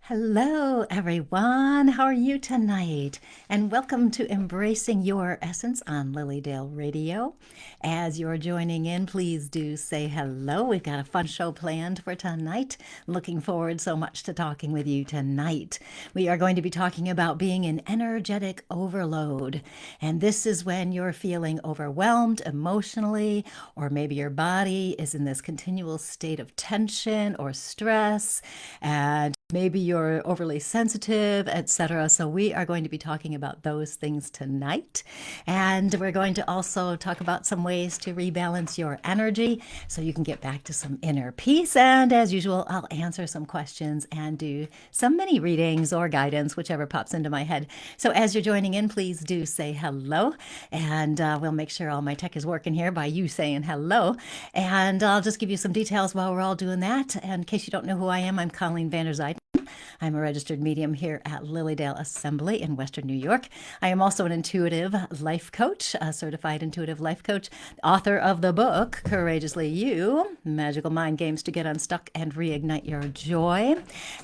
Hello, everyone. How are you tonight? And welcome to Embracing Your Essence on Lilydale Radio. As you're joining in, please do say hello. We've got a fun show planned for tonight. Looking forward so much to talking with you tonight. We are going to be talking about being in energetic overload. And this is when you're feeling overwhelmed emotionally, or maybe your body is in this continual state of tension or stress, and maybe you're overly sensitive, etc. So we are going to be talking about those things tonight. And we're going to also talk about some ways to rebalance your energy so you can get back to some inner peace. And as usual, I'll answer some questions and do some mini readings or guidance, whichever pops into my head. So as you're joining in, please do say hello. And we'll make sure all my tech is working here by you saying hello. And I'll just give you some details while we're all doing that. And in case you don't know who I am, I'm Colleen Vanderzijde. I'm a registered medium here at Lilydale Assembly in Western New York. I am also an intuitive life coach, a certified intuitive life coach, author of the book, Courageously You, Magical Mind Games to Get Unstuck and Reignite Your Joy.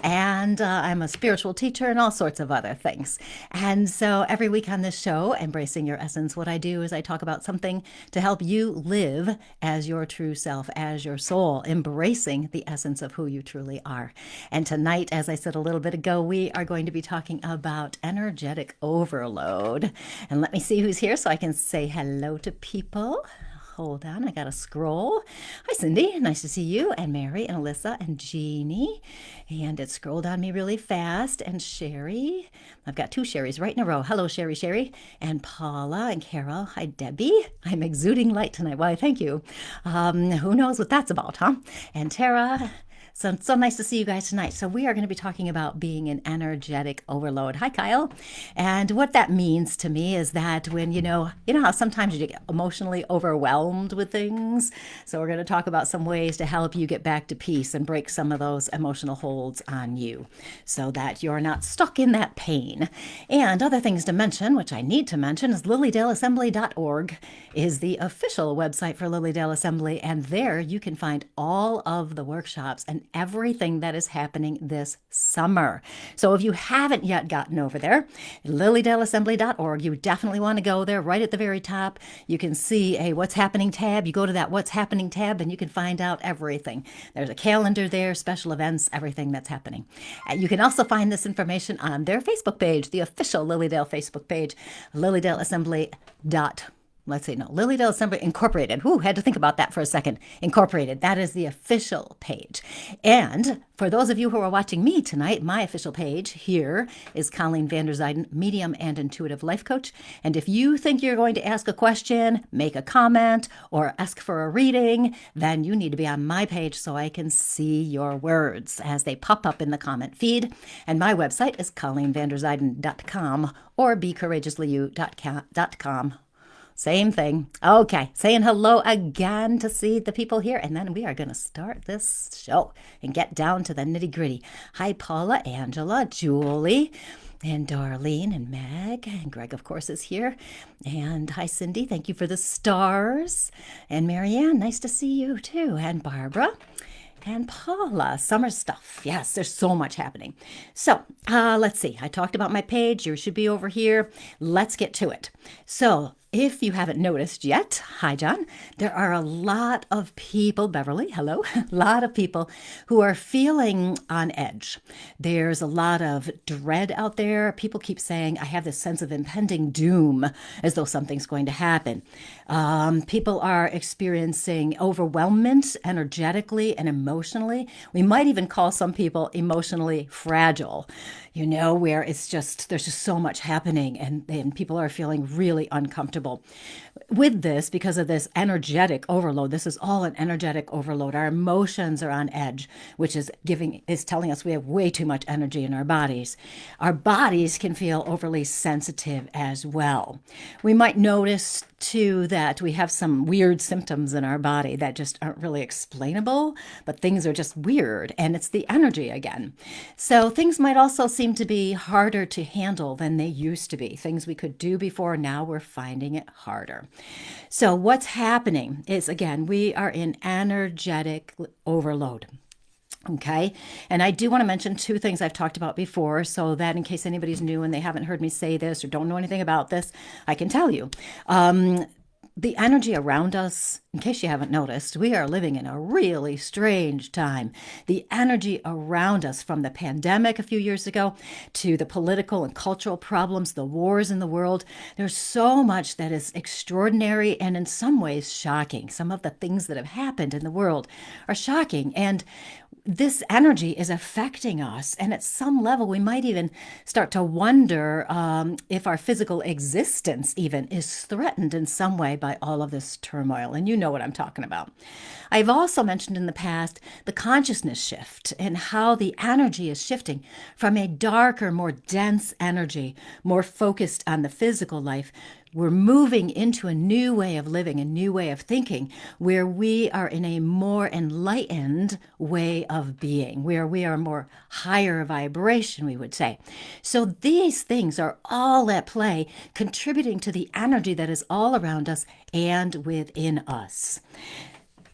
And I'm a spiritual teacher and all sorts of other things. And so every week on this show, Embracing Your Essence, what I do is I talk about something to help you live as your true self, as your soul, embracing the essence of who you truly are. And tonight, as I said a little bit ago, we are going to be talking about energetic overload. And let me see who's here so I can say hello to people. Hold on, I gotta scroll. Hi, Cindy. Nice to see you. And Mary and Alyssa and Jeannie. And it scrolled on me really fast. And Sherry. I've got two Sherrys right in a row. Hello, Sherry. And Paula and Carol. Hi, Debbie. I'm exuding light tonight. Why, thank you. Who knows what that's about, huh? And Tara. So nice to see you guys tonight. So we are going to be talking about being in energetic overload. Hi, Kyle. And what that means to me is that when, you know how sometimes you get emotionally overwhelmed with things. So we're going to talk about some ways to help you get back to peace and break some of those emotional holds on you so that you're not stuck in that pain. And other things to mention, which I need to mention, is lilydaleassembly.org is the official website for Lilydale Assembly. And there you can find all of the workshops and everything that is happening this summer. So if you haven't yet gotten over there, lilydaleassembly.org, you definitely want to go there. Right at the very top, you can see a What's Happening tab. You go to that What's Happening tab and you can find out everything. There's a calendar there, special events, everything that's happening. You can also find this information on their Facebook page, the official Lilydale Facebook page, lilydaleassembly.org. Lilydale Assembly Incorporated. Had to think about that for a second. Incorporated. That is the official page. And for those of you who are watching me tonight, my official page here is Colleen Vanderzijde, medium and intuitive life coach. And if you think you're going to ask a question, make a comment, or ask for a reading, then you need to be on my page so I can see your words as they pop up in the comment feed. And my website is colleenvanderzijde.com or becourageouslyu.com. Same thing. Okay, saying hello again to see the people here, and then we are going to start this show and get down to the nitty gritty. Hi, Paula, Angela, Julie, and Darlene, and Meg, and Greg, of course, is here. And hi, Cindy, thank you for the stars. And Marianne, nice to see you too. And Barbara. And Paula, summer stuff. Yes, there's so much happening. So let's see. I talked about my page. You should be over here. Let's get to it. So if you haven't noticed yet, hi, John, there are a lot of people, Beverly, hello, a lot of people who are feeling on edge. There's a lot of dread out there. People keep saying, I have this sense of impending doom, as though something's going to happen. People are experiencing overwhelmment energetically and emotionally. We might even call some people emotionally fragile, where there's just so much happening and people are feeling really uncomfortable with this because of this energetic overload. This is all an energetic overload. Our emotions are on edge, which is telling us we have way too much energy in our bodies. Our bodies can feel overly sensitive as well. We might notice too that we have some weird symptoms in our body that just aren't really explainable, but things are just weird, and it's the energy again. So things might also seem to be harder to handle than they used to be. Things we could do before, now we're finding it harder. So what's happening is, again, we are in energetic overload. Okay. And I do want to mention two things I've talked about before, so that in case anybody's new and they haven't heard me say this or don't know anything about this, I can tell you. The energy around us, in case you haven't noticed, we are living in a really strange time. The energy around us, from the pandemic a few years ago to the political and cultural problems, the wars in the world, there's so much that is extraordinary and in some ways shocking. Some of the things that have happened in the world are shocking. And this energy is affecting us. And at some level, we might even start to wonder if our physical existence even is threatened in some way by all of this turmoil. And you know what I'm talking about. I've also mentioned in the past the consciousness shift and how the energy is shifting from a darker, more dense energy, more focused on the physical life. We're moving into a new way of living, a new way of thinking, where we are in a more enlightened way of being, where we are more higher vibration, we would say. So these things are all at play, contributing to the energy that is all around us and within us.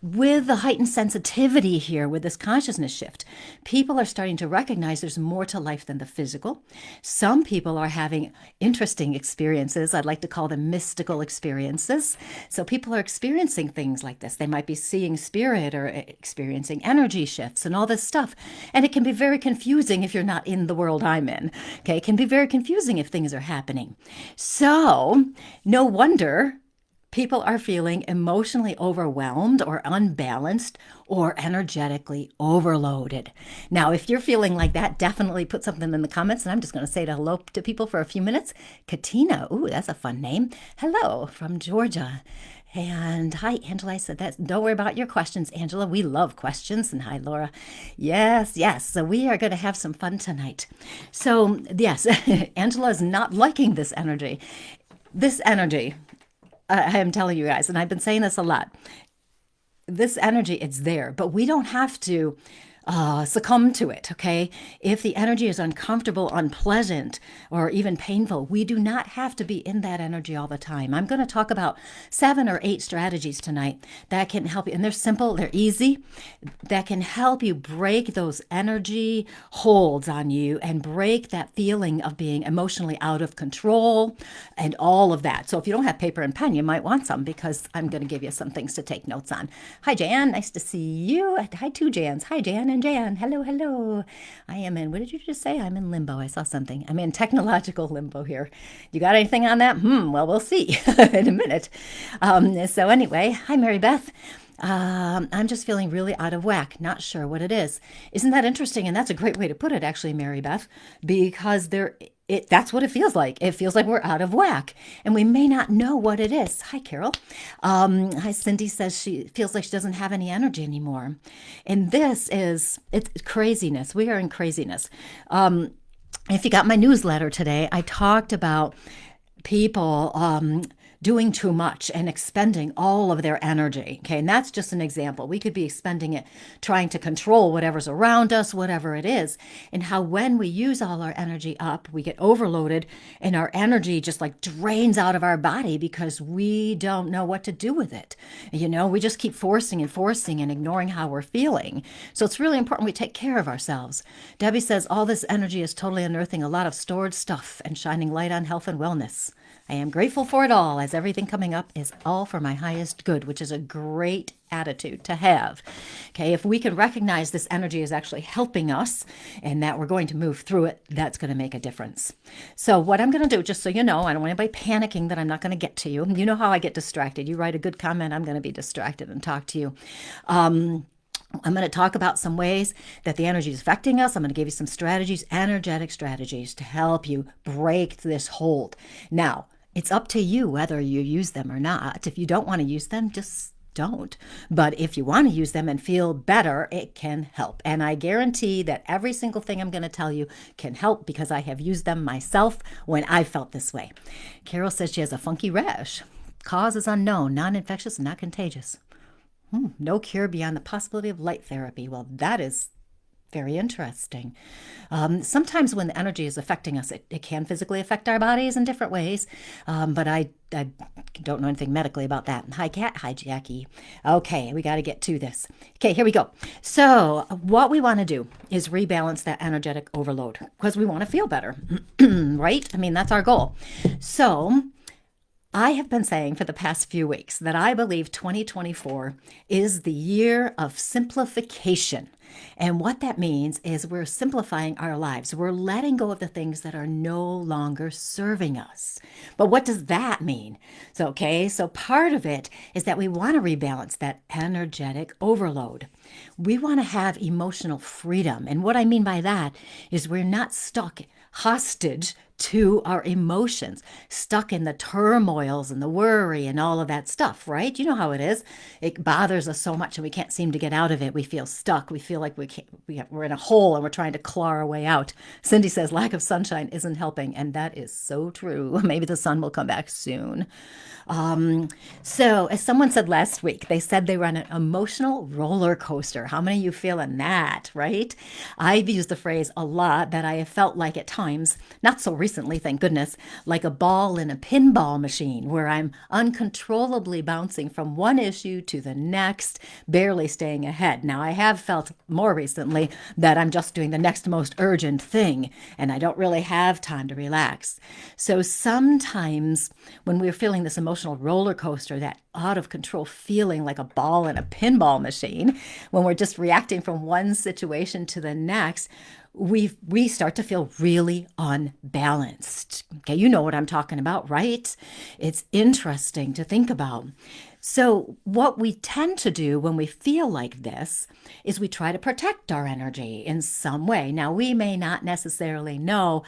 With the heightened sensitivity here, with this consciousness shift, people are starting to recognize there's more to life than the physical. Some people are having interesting experiences. I'd like to call them mystical experiences. So people are experiencing things like this. They might be seeing spirit or experiencing energy shifts and all this stuff. And it can be very confusing if you're not in the world I'm in. Okay, it can be very confusing if things are happening. So no wonder people are feeling emotionally overwhelmed or unbalanced or energetically overloaded. Now, if you're feeling like that, definitely put something in the comments. And I'm just going to say hello to people for a few minutes. Katina, ooh, that's a fun name. Hello from Georgia. And hi, Angela. I said that. Don't worry about your questions, Angela. We love questions. And hi, Laura. Yes, yes. So we are going to have some fun tonight. So, yes, Angela is not liking this energy. This energy, I am telling you guys, and I've been saying this a lot, this energy, it's there, but we don't have to succumb to it, okay? If the energy is uncomfortable, unpleasant, or even painful, we do not have to be in that energy all the time. I'm going to talk about 7 or 8 strategies tonight that can help you. And they're simple, they're easy, that can help you break those energy holds on you and break that feeling of being emotionally out of control and all of that. So if you don't have paper and pen, you might want some, because I'm going to give you some things to take notes on. Hi, Jan. Nice to see you. Hi, 2 Jans. Hi, Jan and Jan. Hello, hello. I am in, what did you just say? I'm in limbo. I saw something. I'm in technological limbo here. You got anything on that? Well, we'll see in a minute. So anyway, hi, Mary Beth. I'm just feeling really out of whack. Not sure what it is. Isn't that interesting? And that's a great way to put it, actually, Mary Beth, because that's what it feels like. It feels like we're out of whack, and we may not know what it is. Hi, Carol. Hi, Cindy says she feels like she doesn't have any energy anymore. And it's craziness. We are in craziness. If you got my newsletter today, I talked about people doing too much and expending all of their energy. Okay, and that's just an example. We could be expending it trying to control whatever's around us, whatever it is, and how when we use all our energy up, we get overloaded and our energy just like drains out of our body because we don't know what to do with it. You know, we just keep forcing and ignoring how we're feeling. So it's really important we take care of ourselves. Debbie says all this energy is totally unearthing a lot of stored stuff and shining light on health and wellness. I am grateful for it all, as everything coming up is all for my highest good, which is a great attitude to have. Okay, if we can recognize this energy is actually helping us and that we're going to move through it, that's going to make a difference. So what I'm going to do, just so you know, I don't want anybody panicking that I'm not going to get to you. You know how I get distracted. You write a good comment, I'm going to be distracted and talk to you. I'm going to talk about some ways that the energy is affecting us. I'm going to give you some strategies, energetic strategies, to help you break this hold. Now, it's up to you whether you use them or not. If you don't want to use them, just don't. But if you want to use them and feel better, it can help. And I guarantee that every single thing I'm going to tell you can help, because I have used them myself when I felt this way. Carol says she has a funky rash. Cause is unknown, non-infectious, and not contagious. No cure beyond the possibility of light therapy. Well, that is Very interesting. Sometimes when the energy is affecting us, it can physically affect our bodies in different ways. But I don't know anything medically about that. Hi, Kat. Hi, Jackie. Okay, we got to get to this. Okay, here we go. So, what we want to do is rebalance that energetic overload because we want to feel better, right? I mean, that's our goal. So, I have been saying for the past few weeks that I believe 2024 is the year of simplification. And what that means is we're simplifying our lives. We're letting go of the things that are no longer serving us. But what does that mean? So part of it is that we want to rebalance that energetic overload. We want to have emotional freedom. And what I mean by that is we're not stuck hostage to our emotions, stuck in the turmoils and the worry and all of that stuff, right? You know how it is. It bothers us so much and we can't seem to get out of it. We feel stuck. We feel like we're in a hole and we're trying to claw our way out. Cindy says lack of sunshine isn't helping, and that is so true. Maybe the sun will come back soon. So as someone said last week, they said they were on an emotional roller coaster. How many of you feeling that, right? I've used the phrase a lot that I have felt like at times, not so recently, thank goodness, like a ball in a pinball machine where I'm uncontrollably bouncing from one issue to the next, barely staying ahead. Now, I have felt more recently that I'm just doing the next most urgent thing and I don't really have time to relax. So sometimes when we're feeling this emotional roller coaster, that out of control feeling like a ball in a pinball machine, when we're just reacting from one situation to the next, we start to feel really unbalanced. Okay, you know what I'm talking about, right? It's interesting to think about. So what we tend to do when we feel like this is we try to protect our energy in some way. Now, we may not necessarily know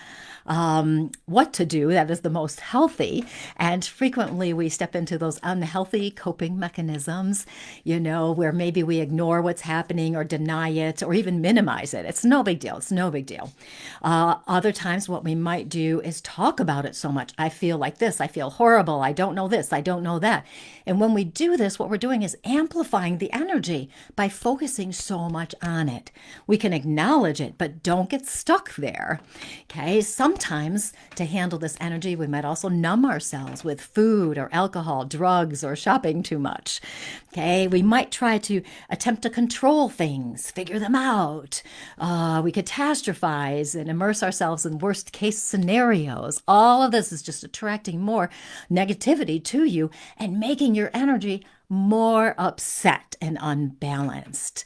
what to do that is the most healthy. And frequently we step into those unhealthy coping mechanisms, where maybe we ignore what's happening or deny it or even minimize it. It's no big deal. It's no big deal. Other times what we might do is talk about it so much. I feel like this. I feel horrible. I don't know this. I don't know that. And when we do this, what we're doing is amplifying the energy by focusing so much on it. We can acknowledge it, but don't get stuck there. Okay, sometimes to handle this energy, we might also numb ourselves with food or alcohol, drugs, or shopping too much. Okay, we might try to attempt to control things, figure them out. We catastrophize and immerse ourselves in worst case scenarios. All of this is just attracting more negativity to you and making your energy more upset and unbalanced.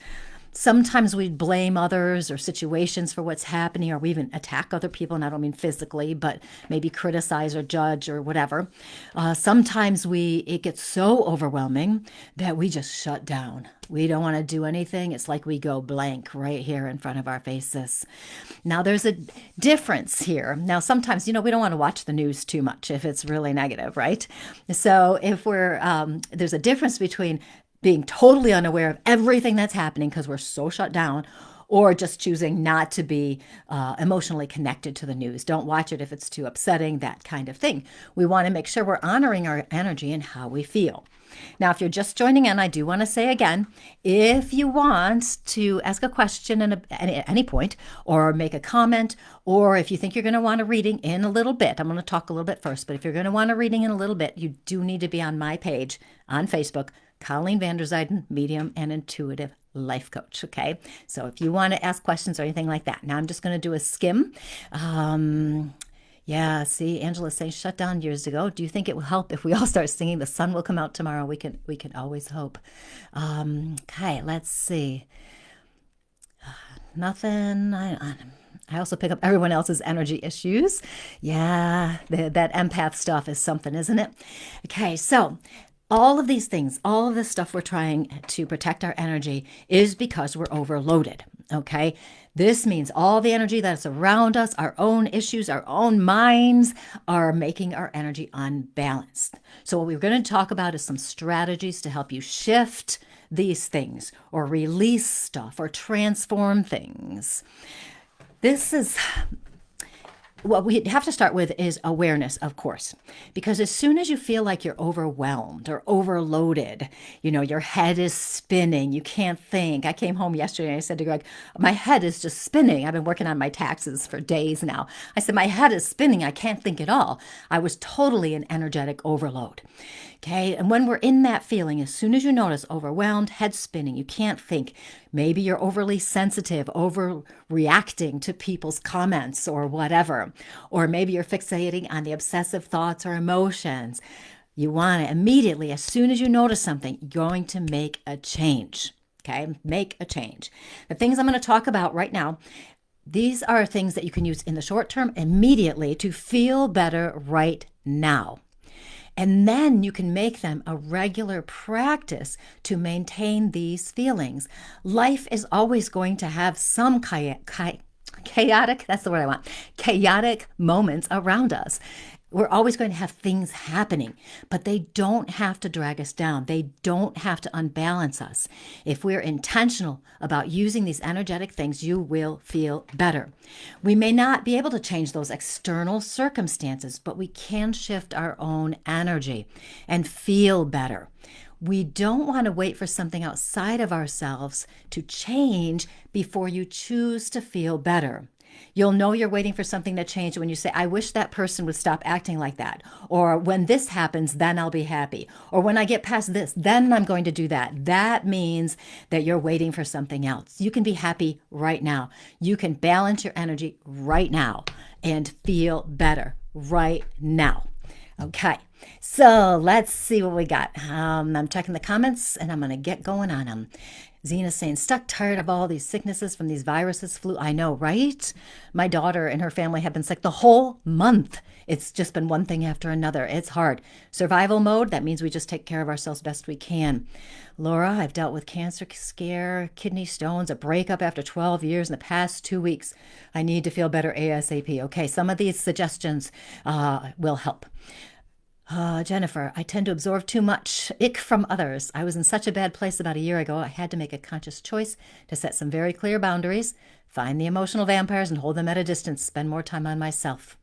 Sometimes we blame others or situations for what's happening, or we even attack other people, and I don't mean physically, but maybe criticize or judge or whatever. Sometimes it gets so overwhelming that we just shut down. We don't want to do anything. It's like we go blank right here in front of our faces. Now, there's a difference here. Now, sometimes, we don't want to watch the news too much if it's really negative, right? So if there's a difference between being totally unaware of everything that's happening because we're so shut down, or just choosing not to be emotionally connected to the news. Don't watch it if it's too upsetting, that kind of thing. We want to make sure we're honoring our energy and how we feel. Now, if you're just joining in, I do want to say again, if you want to ask a question at any point, or make a comment, or if you think you're going to want a reading in a little bit, I'm going to talk a little bit first, but if you're going to want a reading in a little bit, you do need to be on my page on Facebook, Colleen Vanderzijden, Medium and Intuitive Life Coach. Okay, so if you want to ask questions or anything like that, now I'm just going to do a skim. Yeah, see, Angela's saying shut down years ago. Do you think it will help if we all start singing "The Sun Will Come Out Tomorrow"? We can always hope. Okay, let's see. Nothing. I also pick up everyone else's energy issues. Yeah, that empath stuff is something, isn't it? Okay, so all of these things, all of this stuff we're trying to protect our energy is because we're overloaded, okay? This means all the energy that's around us, our own issues, our own minds are making our energy unbalanced. So what we're going to talk about is some strategies to help you shift these things or release stuff or transform things. what we have to start with is awareness, of course, because as soon as you feel like you're overwhelmed or overloaded, your head is spinning, you can't think. I came home yesterday and I said to Greg, my head is just spinning. I've been working on my taxes for days now. I said, my head is spinning. I can't think at all. I was totally in energetic overload. Okay. And when we're in that feeling, as soon as you notice overwhelmed, head spinning, you can't think, maybe you're overly sensitive, overreacting to people's comments or whatever, or maybe you're fixating on the obsessive thoughts or emotions. You want to immediately, as soon as you notice something, you're going to make a change. Okay. Make a change. The things I'm going to talk about right now, these are things that you can use in the short term immediately to feel better right now. And then you can make them a regular practice to maintain these feelings. Life is always going to have some chaotic, that's the word I want, chaotic moments around us. We're always going to have things happening, but they don't have to drag us down. They don't have to unbalance us. If we're intentional about using these energetic things, you will feel better. We may not be able to change those external circumstances, but we can shift our own energy and feel better. We don't want to wait for something outside of ourselves to change before you choose to feel better. You'll know you're waiting for something to change when you say, I wish that person would stop acting like that. Or when this happens, then I'll be happy. Or when I get past this, then I'm going to do that. That means that you're waiting for something else. You can be happy right now. You can balance your energy right now and feel better right now. Okay, so let's see what we got. I'm checking the comments and I'm going to get going on them. Zena's saying, stuck, tired of all these sicknesses from these viruses, flu. I know, right? My daughter and her family have been sick the whole month. It's just been one thing after another. It's hard. Survival mode, that means we just take care of ourselves best we can. Laura, I've dealt with cancer scare, kidney stones, a breakup after 12 years in the past 2 weeks. I need to feel better ASAP. Okay, some of these suggestions will help. Jennifer, I tend to absorb too much ick from others. I was in such a bad place about a year ago. I had to make a conscious choice to set some very clear boundaries, find the emotional vampires and hold them at a distance, spend more time on myself.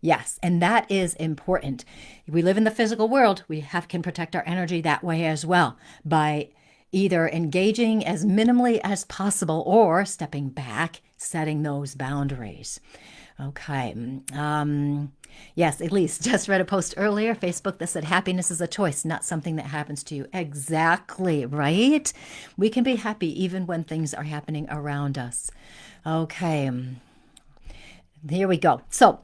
Yes, and that is important. We live in the physical world. We can protect our energy that way as well by either engaging as minimally as possible or stepping back, setting those boundaries. Okay. Yes, Elise just read a post earlier, Facebook, that said happiness is a choice, not something that happens to you. Exactly, right? We can be happy even when things are happening around us. Okay. Here we go. So,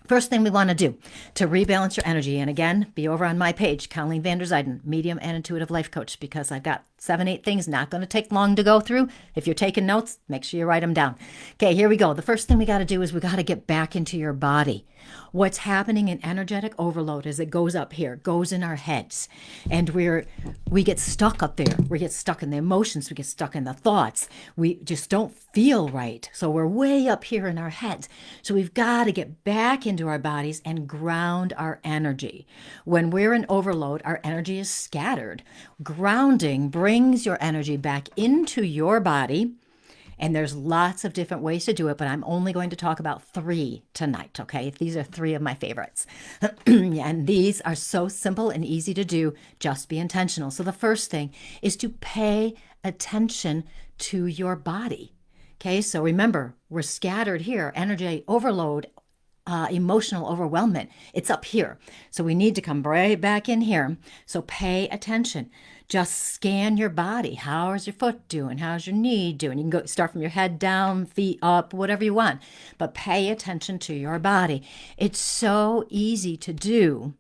first thing we want to do to rebalance your energy, and again, be over on my page, Colleen van der Zijden, Medium and Intuitive Life Coach, because I've got 7-8 things not going to take long to go through. If you're taking notes, make sure you write them down. Okay, here we go. The first thing we got to do is we got to get back into your body. What's happening in energetic overload is it goes up here, goes in our heads, and we get stuck up there. We get stuck in the emotions. We get stuck in the thoughts. We just don't feel right. So we're way up here in our heads. So we've got to get back into our bodies and ground our energy. When we're in overload, our energy is scattered. Grounding brings your energy back into your body. And there's lots of different ways to do it, but I'm only going to talk about 3 tonight, okay? These are 3 of my favorites. And these are so simple and easy to do. Just be intentional. So the first thing is to pay attention to your body, okay? So remember, we're scattered here, energy overload, emotional overwhelmment. It's up here. So we need to come right back in here. So pay attention. Just scan your body. How is your foot doing? How's your knee doing? You can go start from your head down, feet up, whatever you want. But pay attention to your body. It's so easy to do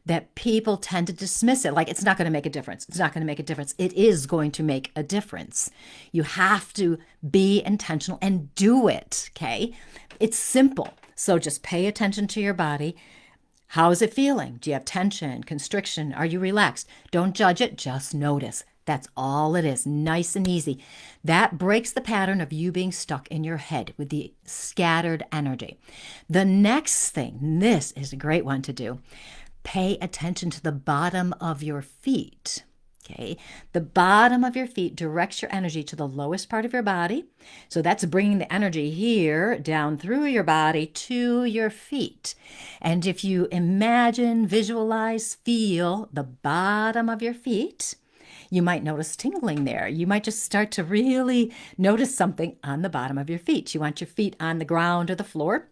that people tend to dismiss it. Like, it's not going to make a difference. It's not going to make a difference. It is going to make a difference. You have to be intentional and do it, okay? It's simple. So just pay attention to your body. How is it feeling? Do you have tension, constriction? Are you relaxed? Don't judge it, just notice. That's all it is, nice and easy. That breaks the pattern of you being stuck in your head with the scattered energy. The next thing, this is a great one to do. Pay attention to the bottom of your feet. Okay, the bottom of your feet directs your energy to the lowest part of your body. So that's bringing the energy here down through your body to your feet. And if you imagine, visualize, feel the bottom of your feet, you might notice tingling there. You might just start to really notice something on the bottom of your feet. You want your feet on the ground or the floor.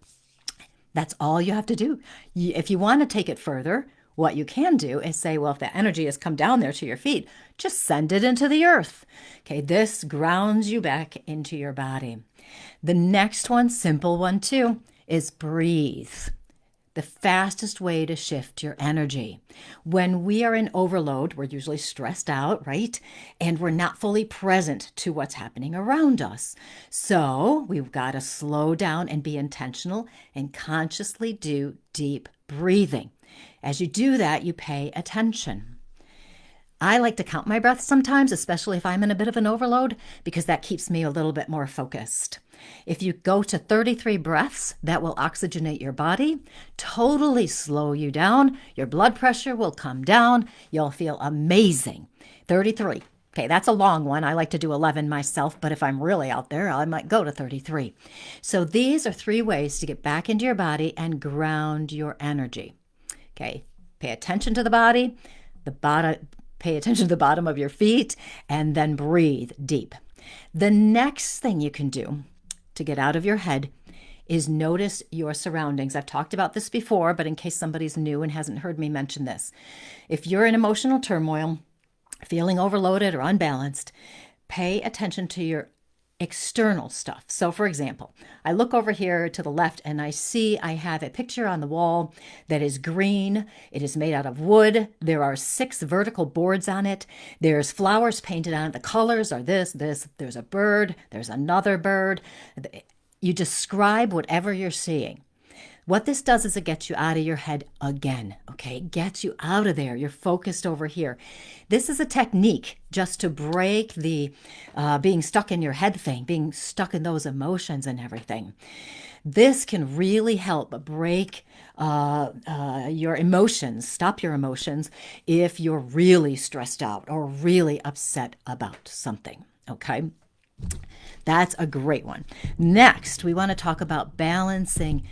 That's all you have to do. If you want to take it further, what you can do is say, well, if the energy has come down there to your feet, just send it into the earth. Okay, this grounds you back into your body. The next one, simple one too, is breathe. The fastest way to shift your energy. When we are in overload, we're usually stressed out, right? And we're not fully present to what's happening around us. So we've got to slow down and be intentional and consciously do deep breathing. As you do that, you pay attention. I like to count my breaths sometimes, especially if I'm in a bit of an overload, because that keeps me a little bit more focused. If you go to 33 breaths, that will oxygenate your body, totally slow you down. Your blood pressure will come down. You'll feel amazing. 33. Okay, that's a long one. I like to do 11 myself, but if I'm really out there, I might go to 33. So these are 3 ways to get back into your body and ground your energy. Okay, pay attention to the body, pay attention to the bottom of your feet, and then breathe deep. The next thing you can do to get out of your head is notice your surroundings. I've talked about this before, but in case somebody's new and hasn't heard me mention this, if you're in emotional turmoil, feeling overloaded or unbalanced, pay attention to your external stuff. So for example, I look over here to the left and I see I have a picture on the wall that is green. It is made out of wood. There are 6 vertical boards on it. There's flowers painted on it. The colors are this. There's a bird. There's another bird. You describe whatever you're seeing. What this does is it gets you out of your head again, okay? It gets you out of there. You're focused over here. This is a technique just to break the being stuck in your head thing, being stuck in those emotions and everything. This can really help break your emotions, stop your emotions if you're really stressed out or really upset about something, okay? That's a great one. Next, we want to talk about balancing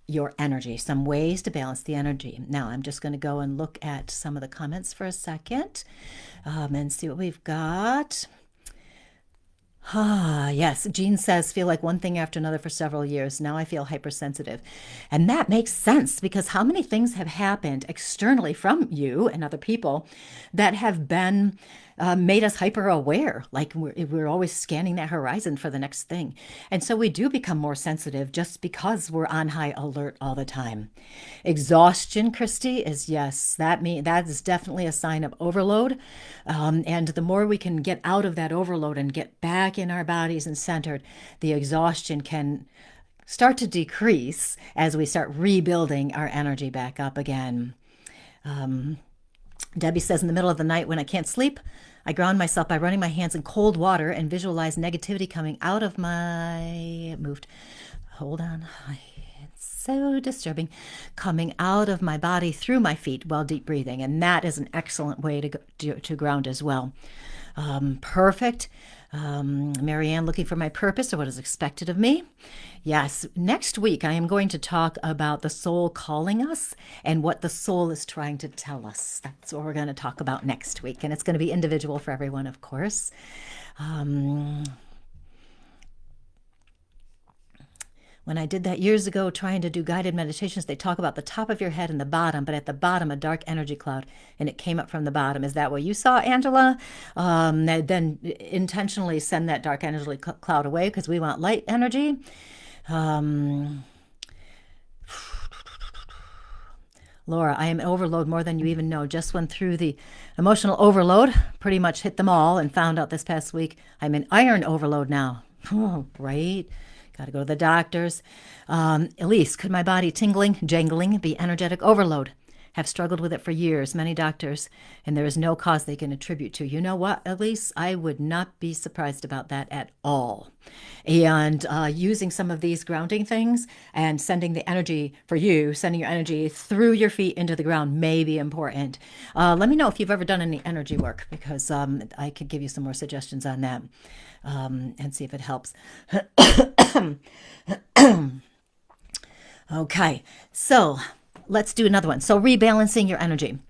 your energy, some ways to balance the energy. Now, I'm just going to go and look at some of the comments for a second and see what we've got. Yes, Jean says, feel like one thing after another for several years. Now I feel hypersensitive. And that makes sense because how many things have happened externally from you and other people that have been made us hyper aware, like we're always scanning that horizon for the next thing. And so we do become more sensitive just because we're on high alert all the time. Exhaustion, Christy, is yes, that is definitely a sign of overload. And the more we can get out of that overload and get back in our bodies and centered, the exhaustion can start to decrease as we start rebuilding our energy back up again. Debbie says, in the middle of the night when I can't sleep, I ground myself by running my hands in cold water and visualize negativity coming out of hold on, it's so disturbing, coming out of my body through my feet while deep breathing. And that is an excellent way to ground as well. Perfect. Marianne, looking for my purpose or what is expected of me. Yes, next week I am going to talk about the soul calling us and what the soul is trying to tell us. That's what we're going to talk about next week. And it's going to be individual for everyone, of course. When I did that years ago, trying to do guided meditations, they talk about the top of your head and the bottom, but at the bottom, a dark energy cloud, and it came up from the bottom. Is that what you saw, Angela? Then intentionally send that dark energy cloud away because we want light energy. Laura, I am in overload more than you even know. Just went through the emotional overload, pretty much hit them all, and found out this past week I'm in iron overload now. Oh, right? Got to go to the doctors. Elise, could my body tingling, jangling be energetic overload? have struggled with it for years, many doctors, and there is no cause they can attribute to. You know what? At least I would not be surprised about that at all. And using some of these grounding things and sending the energy for you, sending your energy through your feet into the ground may be important. Let me know if you've ever done any energy work, because I could give you some more suggestions on that and see if it helps. Okay, so let's do another one. So rebalancing your energy.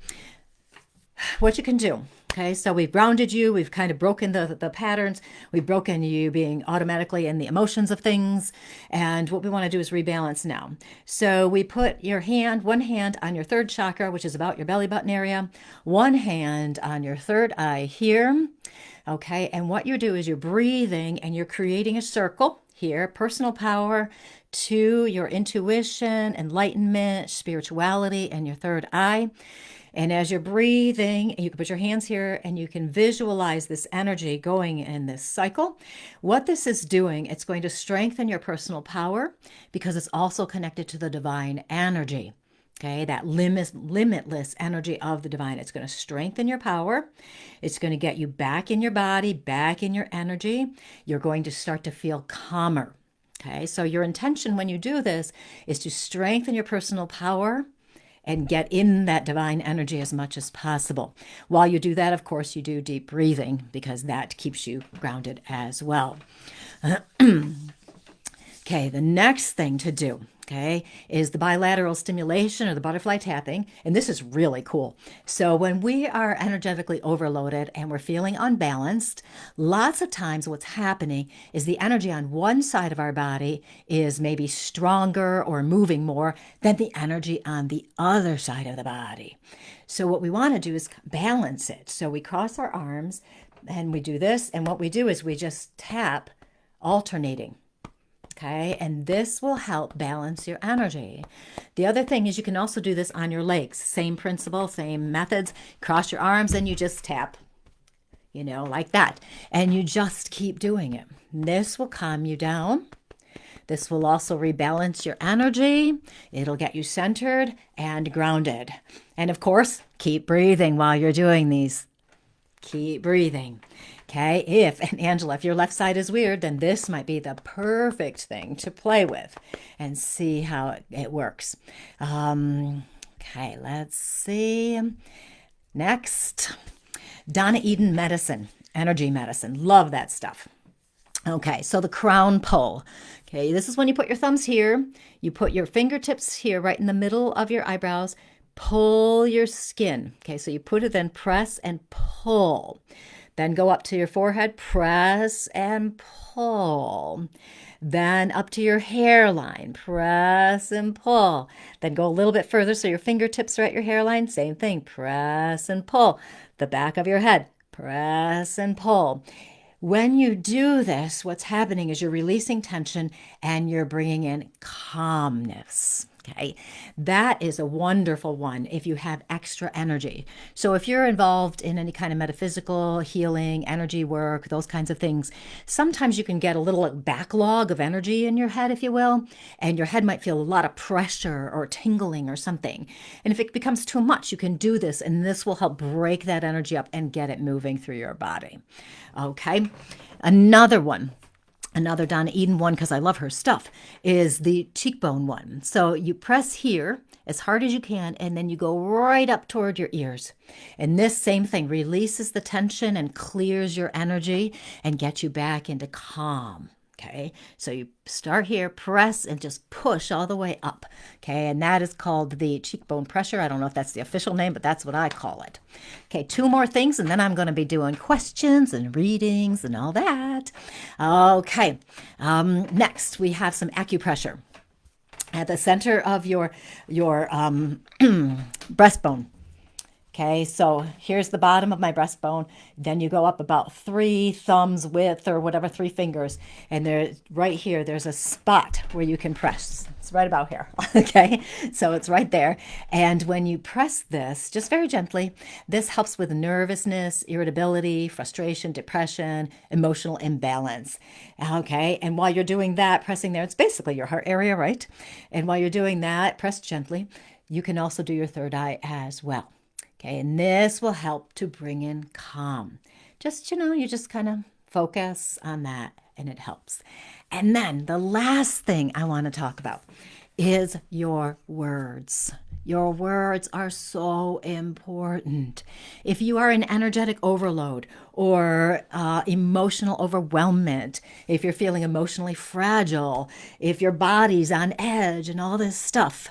What you can do. Okay, so we've grounded you. We've kind of broken the patterns. We've broken you being automatically in the emotions of things. And what we want to do is rebalance now. So we put one hand on your third chakra, which is about your belly button area, one hand on your third eye here. Okay, and what you do is you're breathing and you're creating a circle here, personal power to your intuition, enlightenment, spirituality, and your third eye. And as you're breathing, you can put your hands here and you can visualize this energy going in this cycle. What this is doing, it's going to strengthen your personal power because it's also connected to the divine energy. Okay, that limitless energy of the divine. It's going to strengthen your power. It's going to get you back in your body, back in your energy. You're going to start to feel calmer. Okay, so your intention when you do this is to strengthen your personal power and get in that divine energy as much as possible. While you do that, of course, you do deep breathing because that keeps you grounded as well. Okay, the next thing to do, okay, is the bilateral stimulation or the butterfly tapping. And this is really cool. So when we are energetically overloaded and we're feeling unbalanced, lots of times what's happening is the energy on one side of our body is maybe stronger or moving more than the energy on the other side of the body. So what we want to do is balance it. So we cross our arms and we do this. And what we do is we just tap alternating. Okay, and this will help balance your energy. The other thing is you can also do this on your legs. Same principle, same methods. Cross your arms and you just tap, like that. And you just keep doing it. This will calm you down. This will also rebalance your energy. It'll get you centered and grounded. And of course, keep breathing while you're doing these. Keep breathing. Okay, and Angela, if your left side is weird, then this might be the perfect thing to play with and see how it works. Okay, let's see. Next, Donna Eden medicine, energy medicine. Love that stuff. Okay, so the crown pull. Okay, this is when you put your thumbs here. You put your fingertips here right in the middle of your eyebrows. Pull your skin. Okay, so you put it, then press and pull. Then go up to your forehead, press and pull. Then up to your hairline, press and pull. Then go a little bit further so your fingertips are at your hairline. Same thing, press and pull. The back of your head, press and pull. When you do this, what's happening is you're releasing tension and you're bringing in calmness. Okay, that is a wonderful one if you have extra energy. So if you're involved in any kind of metaphysical healing, energy work, those kinds of things, sometimes you can get a little backlog of energy in your head, if you will, and your head might feel a lot of pressure or tingling or something. And if it becomes too much, you can do this, and this will help break that energy up and get it moving through your body. Okay, another one. Another Donna Eden one, because I love her stuff, is the cheekbone one. So you press here as hard as you can, and then you go right up toward your ears. And this same thing releases the tension and clears your energy and gets you back into calm. Okay, so you start here, press, and just push all the way up. Okay, and that is called the cheekbone pressure. I don't know if that's the official name, but that's what I call it. Okay, two more things, and then I'm going to be doing questions and readings and all that. Okay, next we have some acupressure at the center of your breastbone. Okay, so here's the bottom of my breastbone. Then you go up about 3 thumbs width or whatever, 3 fingers. And there, right here, there's a spot where you can press. It's right about here. Okay, so it's right there. And when you press this, just very gently, this helps with nervousness, irritability, frustration, depression, emotional imbalance. Okay, and while you're doing that, pressing there, it's basically your heart area, right? And while you're doing that, press gently. You can also do your third eye as well. Okay, and this will help to bring in calm. Just, you just kind of focus on that and it helps. And then the last thing I want to talk about is your words. Your words are so important. If you are in energetic overload or emotional overwhelmment, if you're feeling emotionally fragile, if your body's on edge and all this stuff,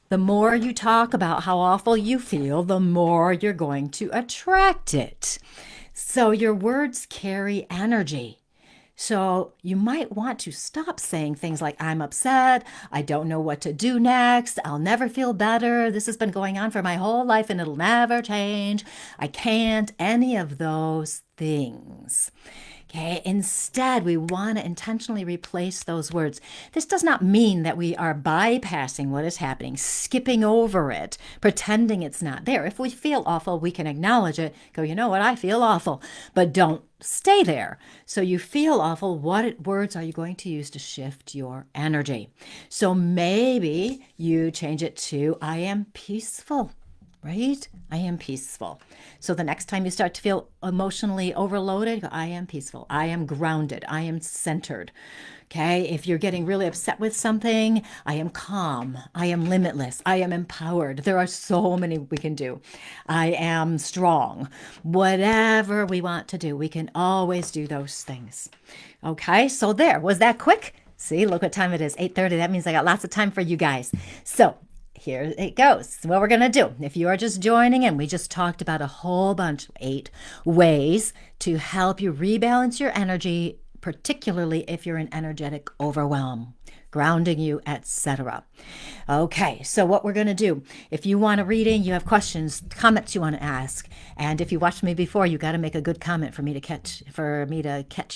the more you talk about how awful you feel, the more you're going to attract it. So your words carry energy. So you might want to stop saying things like, I'm upset, I don't know what to do next, I'll never feel better, this has been going on for my whole life and it'll never change, I can't, any of those things. Okay, instead, we want to intentionally replace those words. This does not mean that we are bypassing what is happening, skipping over it, pretending it's not there. If we feel awful, we can acknowledge it, go, you know what, I feel awful, but don't stay there. So you feel awful, what words are you going to use to shift your energy? So maybe you change it to, I am peaceful. Right? I am peaceful. So the next time you start to feel emotionally overloaded, go, I am peaceful. I am grounded. I am centered. Okay. If you're getting really upset with something, I am calm. I am limitless. I am empowered. There are so many we can do. I am strong. Whatever we want to do, we can always do those things. Okay. So there, was that quick? See, look what time it is, 8:30. That means I got lots of time for you guys. So here it goes. What we're going to do, if you are just joining in, we just talked about a whole bunch, 8 ways to help you rebalance your energy, particularly if you're in energetic overwhelm, grounding you, etc. Okay, so what we're going to do, if you want a reading, you have questions, comments you want to ask, and if you watched me before, you got to make a good comment for me to catch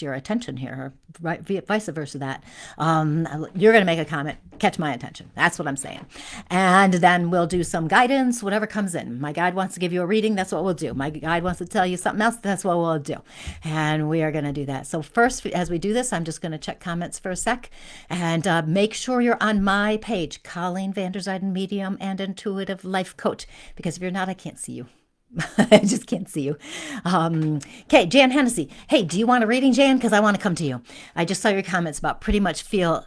your attention here, or right, vice versa. That you're going to make a comment, catch my attention. That's what I'm saying, and then we'll do some guidance, whatever comes in. My guide wants to give you a reading. That's what we'll do. My guide wants to tell you something else. That's what we'll do, and we are going to do that. So first, as we do this, I'm just going to check comments for a sec, and make sure you're on my page, Colleen Vanderzijden, Medium and Intuitive Life Coach, because if you're not, I can't see you. I just can't see you. Okay, Jan Hennessy. Hey, do you want a reading, Jan? Because I want to come to you. I just saw your comments about pretty much feel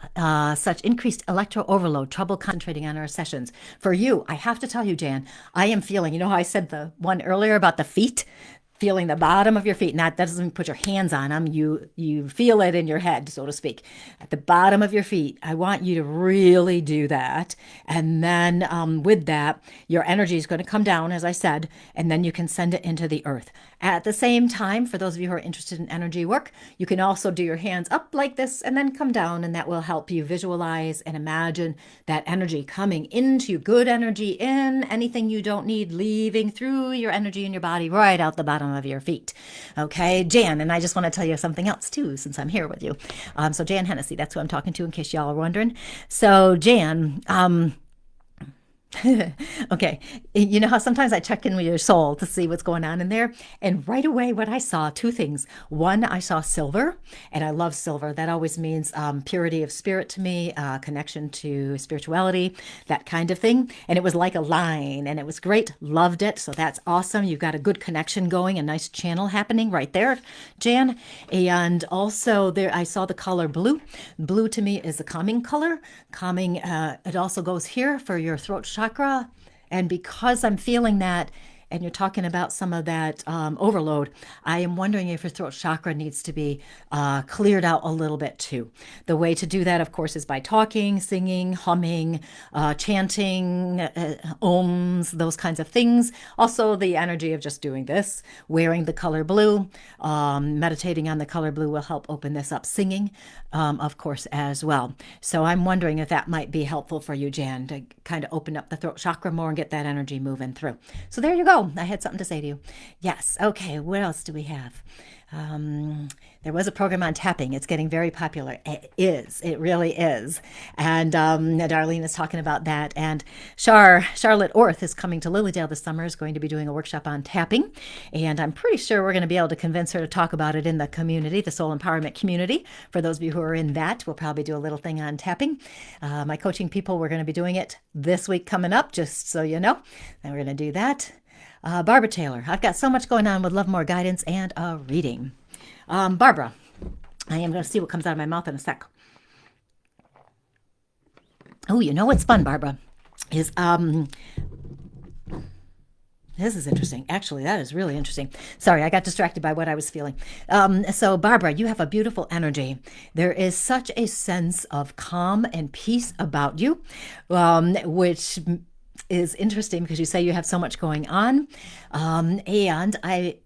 such increased electro overload, trouble concentrating on our sessions. For you, I have to tell you, Jan, I am feeling, you know how I said the one earlier about the feet? Feeling the bottom of your feet. Not that doesn't mean put your hands on them. You feel it in your head, so to speak. At the bottom of your feet, I want you to really do that. And then with that, your energy is going to come down, as I said, and then you can send it into the earth. At the same time, for those of you who are interested in energy work, you can also do your hands up like this and then come down, and that will help you visualize and imagine that energy coming into good energy in, anything you don't need leaving through your energy in your body right out the bottom of your feet. Okay, Jan, and I just want to tell you something else too, since I'm here with you. So Jan Hennessy, that's who I'm talking to in case y'all are wondering. So Jan, okay, you know how sometimes I check in with your soul to see what's going on in there, and right away what I saw, 2 things. One, I saw silver, and I love silver. That always means purity of spirit to me, connection to spirituality, that kind of thing. And it was like a line, and it was great. Loved it. So that's awesome. You've got a good connection going, a nice channel happening right there, Jan. And also there, I saw the color blue. Blue to me is a calming color. Calming. It also goes here for your throat chakra. And because I'm feeling that, and you're talking about some of that overload, I am wondering if your throat chakra needs to be cleared out a little bit too. The way to do that, of course, is by talking, singing, humming, chanting, ohms, those kinds of things. Also, the energy of just doing this, wearing the color blue, meditating on the color blue will help open this up. Singing, of course, as well. So I'm wondering if that might be helpful for you, Jan, to kind of open up the throat chakra more and get that energy moving through. So there you go. Oh, I had something to say to you. Yes. Okay. What else do we have? Um, there was a program on tapping. It's getting very popular. It is. It really is. And Darlene is talking about that. And Charlotte Orth is coming to Lilydale this summer, is going to be doing a workshop on tapping. And I'm pretty sure we're going to be able to convince her to talk about it in the community, the soul empowerment community. For those of you who are in that, we'll probably do a little thing on tapping. My coaching people, we're going to be doing it this week coming up, just so you know. And we're going to do that. Barbara Taylor, I've got so much going on, would love more guidance and a reading. Barbara, I am going to see what comes out of my mouth in a sec. Oh, you know what's fun, Barbara, is this is interesting. Actually, that is really interesting. Sorry, I got distracted by what I was feeling. So, Barbara, you have a beautiful energy. There is such a sense of calm and peace about you, which is interesting because you say you have so much going on. And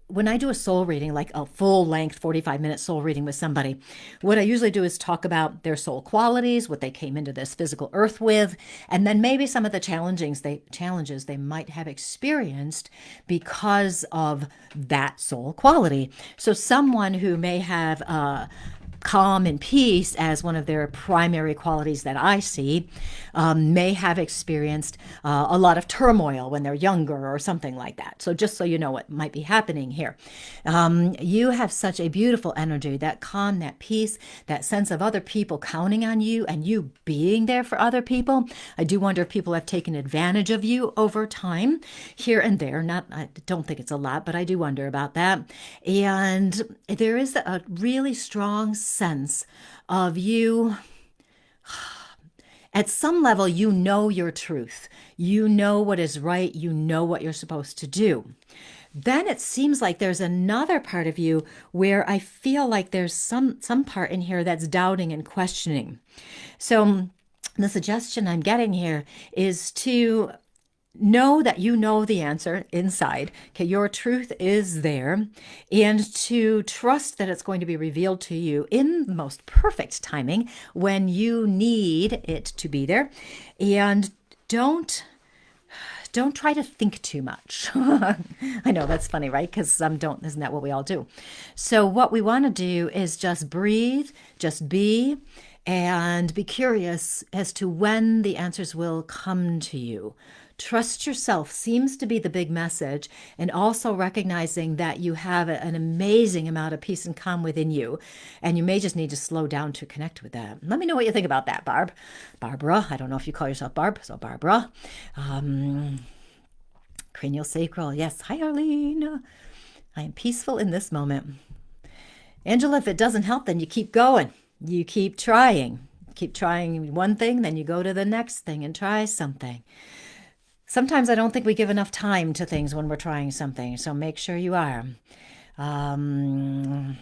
when I do a soul reading, like a full length 45-minute soul reading with somebody, what I usually do is talk about their soul qualities, what they came into this physical earth with, and then maybe some of the challenges they might have experienced because of that soul quality. So someone who may have calm and peace as one of their primary qualities that I see may have experienced a lot of turmoil when they're younger or something like that. So just so you know what might be happening here. You have such a beautiful energy, that calm, that peace, that sense of other people counting on you and you being there for other people. I do wonder if people have taken advantage of you over time here and there. I don't think it's a lot, but I do wonder about that. And there is a really strong sense of you. At some level, you know your truth. You know what is right. You know what you're supposed to do. Then it seems like there's another part of you where I feel like there's some part in here that's doubting and questioning. So the suggestion I'm getting here is to know that you know the answer inside. Okay, your truth is there, and to trust that it's going to be revealed to you in the most perfect timing when you need it to be there. And don't try to think too much. I know that's funny, right? Because isn't that what we all do? So what we want to do is just breathe, just be, and be curious as to when the answers will come to you. Trust yourself seems to be the big message, and also recognizing that you have an amazing amount of peace and calm within you, and you may just need to slow down to connect with that. Let me know what you think about that, Barbara. I don't know if you call yourself Barb, so Barbara. Cranial sacral. Yes. Hi, Arlene. I am peaceful in this moment. Angela, if it doesn't help, then you keep going. You keep trying. Keep trying one thing, then you go to the next thing and try something. Sometimes I don't think we give enough time to things when we're trying something, so make sure you are. Barbara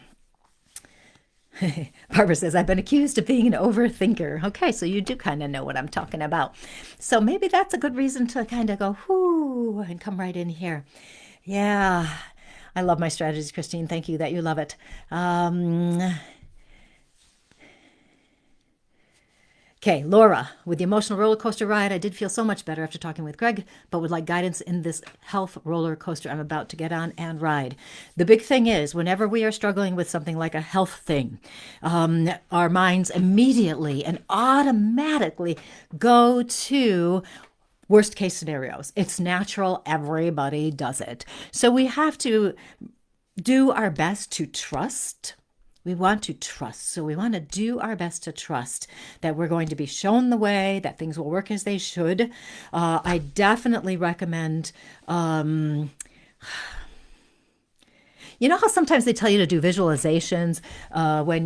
says, I've been accused of being an overthinker. Okay, so you do kind of know what I'm talking about. So maybe that's a good reason to kind of go, whoo, and come right in here. Yeah, I love my strategies, Christine. Thank you that you love it. Okay, Laura, with the emotional roller coaster ride, I did feel so much better after talking with Greg, but would like guidance in this health roller coaster I'm about to get on and ride. The big thing is, whenever we are struggling with something like a health thing, our minds immediately and automatically go to worst case scenarios. It's natural. Everybody does it. So we have to do our best to trust. We want to trust. So we want to do our best to trust that we're going to be shown the way, that things will work as they should. I definitely recommend, you know how sometimes they tell you to do visualizations when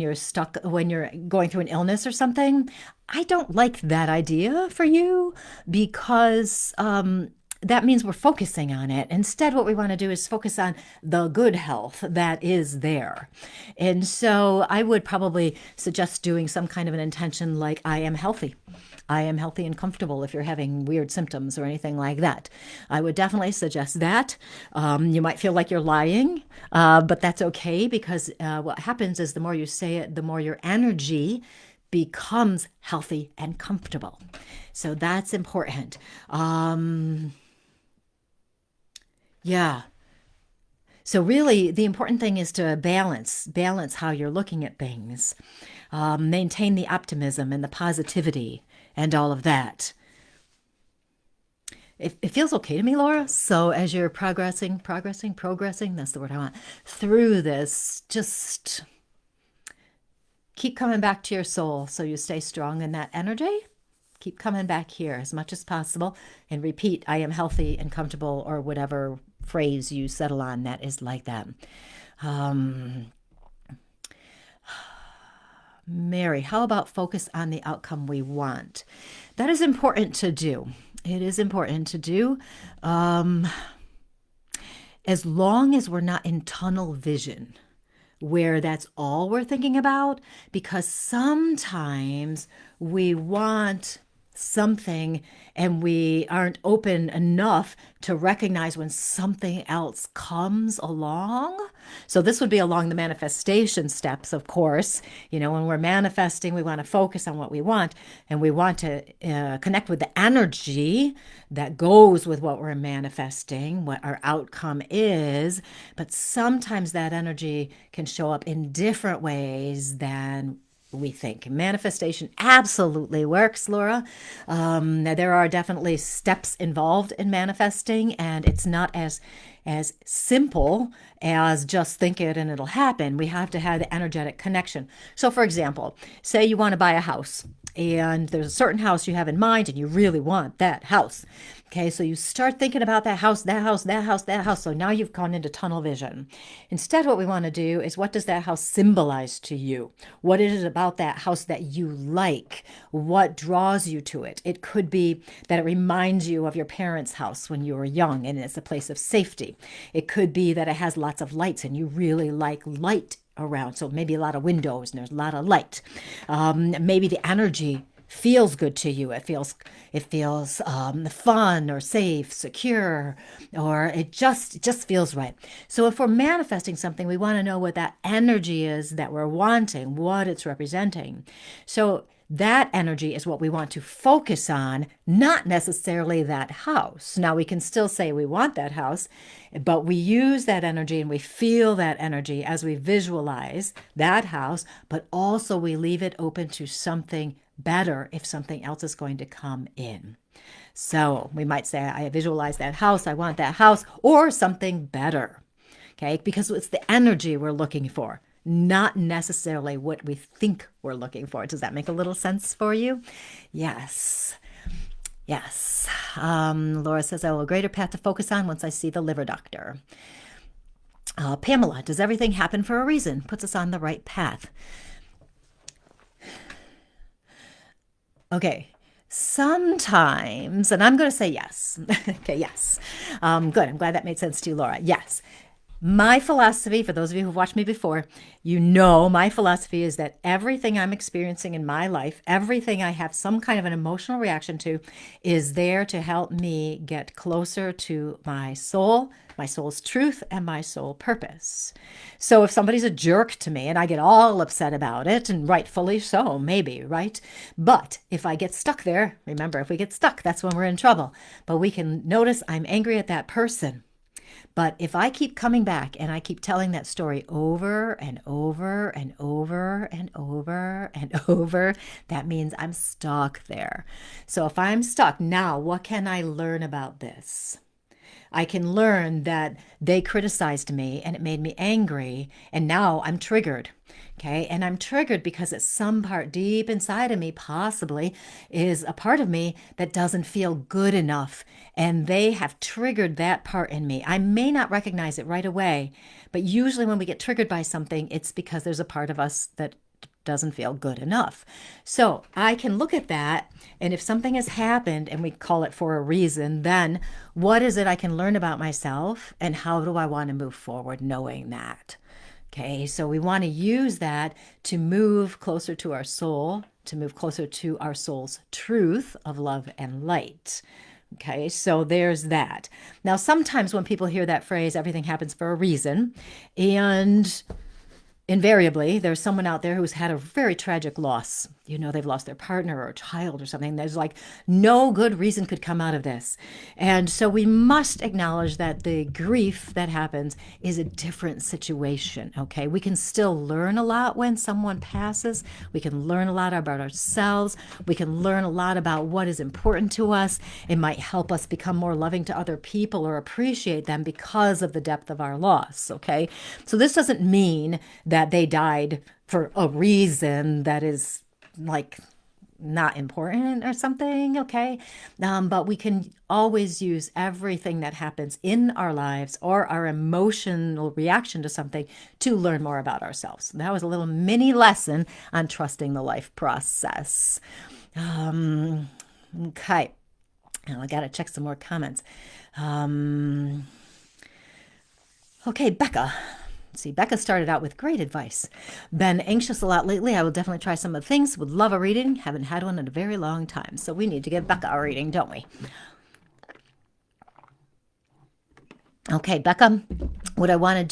you're going through an illness or something? I don't like that idea for you because that means we're focusing on it. Instead, what we want to do is focus on the good health that is there. And so I would probably suggest doing some kind of an intention like, I am healthy. I am healthy and comfortable if you're having weird symptoms or anything like that. I would definitely suggest that. You might feel like you're lying, but that's okay because what happens is the more you say it, the more your energy becomes healthy and comfortable. So that's important. Yeah. So really, the important thing is to balance how you're looking at things, maintain the optimism and the positivity and all of that. It feels okay to me, Laura. So as you're progressing, that's the word I want, through this, just keep coming back to your soul so you stay strong in that energy. Keep coming back here as much as possible and repeat, I am healthy and comfortable, or whatever phrase you settle on that is like that. Um, Mary, how about focus on the outcome we want? That is important to do. It is important to do. As long as we're not in tunnel vision, where that's all we're thinking about, because sometimes we want something and we aren't open enough to recognize when something else comes along. So this would be along the manifestation steps, of course. When we're manifesting, we want to focus on what we want, and we want to connect with the energy that goes with what we're manifesting, what our outcome is. But sometimes that energy can show up in different ways than we think. Manifestation absolutely works, Laura. There are definitely steps involved in manifesting, and it's not as simple as just think it and it'll happen. We have to have the energetic connection. So, for example, say you want to buy a house, and there's a certain house you have in mind, and you really want that house. Okay, so you start thinking about that house, that house, that house, that house. So now you've gone into tunnel vision. Instead, what we want to do is, what does that house symbolize to you? What is it about that house that you like? What draws you to it? It could be that it reminds you of your parents' house when you were young and it's a place of safety. It could be that it has lots of lights and you really like light around. So maybe a lot of windows and there's a lot of light. Maybe the energy feels good to you. It feels fun or safe, secure, or it just feels right. So if we're manifesting something, we want to know what that energy is that we're wanting, what it's representing. So that energy is what we want to focus on, not necessarily that house. Now, we can still say we want that house, but we use that energy and we feel that energy as we visualize that house, but also we leave it open to something better if something else is going to come in. So we might say, I visualize that house, I want that house, or something better, okay? Because it's the energy we're looking for, not necessarily what we think we're looking for. Does that make a little sense for you? Yes. Yes. Laura says, I will have a greater path to focus on once I see the liver doctor. Pamela, does everything happen for a reason? Puts us on the right path. Okay. Sometimes, and I'm going to say yes. Okay, yes. Good. I'm glad that made sense to you, Laura. Yes. My philosophy, for those of you who've watched me before, my philosophy is that everything I'm experiencing in my life, everything I have some kind of an emotional reaction to, is there to help me get closer to my soul's truth, and my soul purpose. So if somebody's a jerk to me and I get all upset about it, and rightfully so, maybe, right? But if I get stuck there, remember, if we get stuck, that's when we're in trouble. But we can notice I'm angry at that person. But if I keep coming back and I keep telling that story over and over and over and over and over, that means I'm stuck there. So if I'm stuck, now what can I learn about this? I can learn that they criticized me and it made me angry, and now I'm triggered. Okay, and I'm triggered because it's some part deep inside of me, possibly, is a part of me that doesn't feel good enough. And they have triggered that part in me. I may not recognize it right away, but usually when we get triggered by something, it's because there's a part of us that doesn't feel good enough. So I can look at that, and if something has happened and we call it for a reason, then what is it I can learn about myself, and how do I want to move forward knowing that? Okay, so we want to use that to move closer to our soul, to move closer to our soul's truth of love and light. Okay, so there's that. Now, sometimes when people hear that phrase, everything happens for a reason, and invariably, there's someone out there who's had a very tragic loss they've lost their partner or a child or something. There's like no good reason could come out of this. And so we must acknowledge that the grief that happens is a different situation, okay? We can still learn a lot when someone passes. We can learn a lot about ourselves. We can learn a lot about what is important to us. It might help us become more loving to other people or appreciate them because of the depth of our loss, okay? So this doesn't mean that they died for a reason that is like not important or something, okay? But we can always use everything that happens in our lives or our emotional reaction to something to learn more about ourselves. That was a little mini lesson on trusting the life process. Okay. Now I got to check some more comments. Okay, Becca. See, Becca started out with great advice. Been anxious a lot lately. I will definitely try some of the things. Would love a reading. Haven't had one in a very long time. So we need to give Becca a reading, don't we? Okay, Becca, what I want to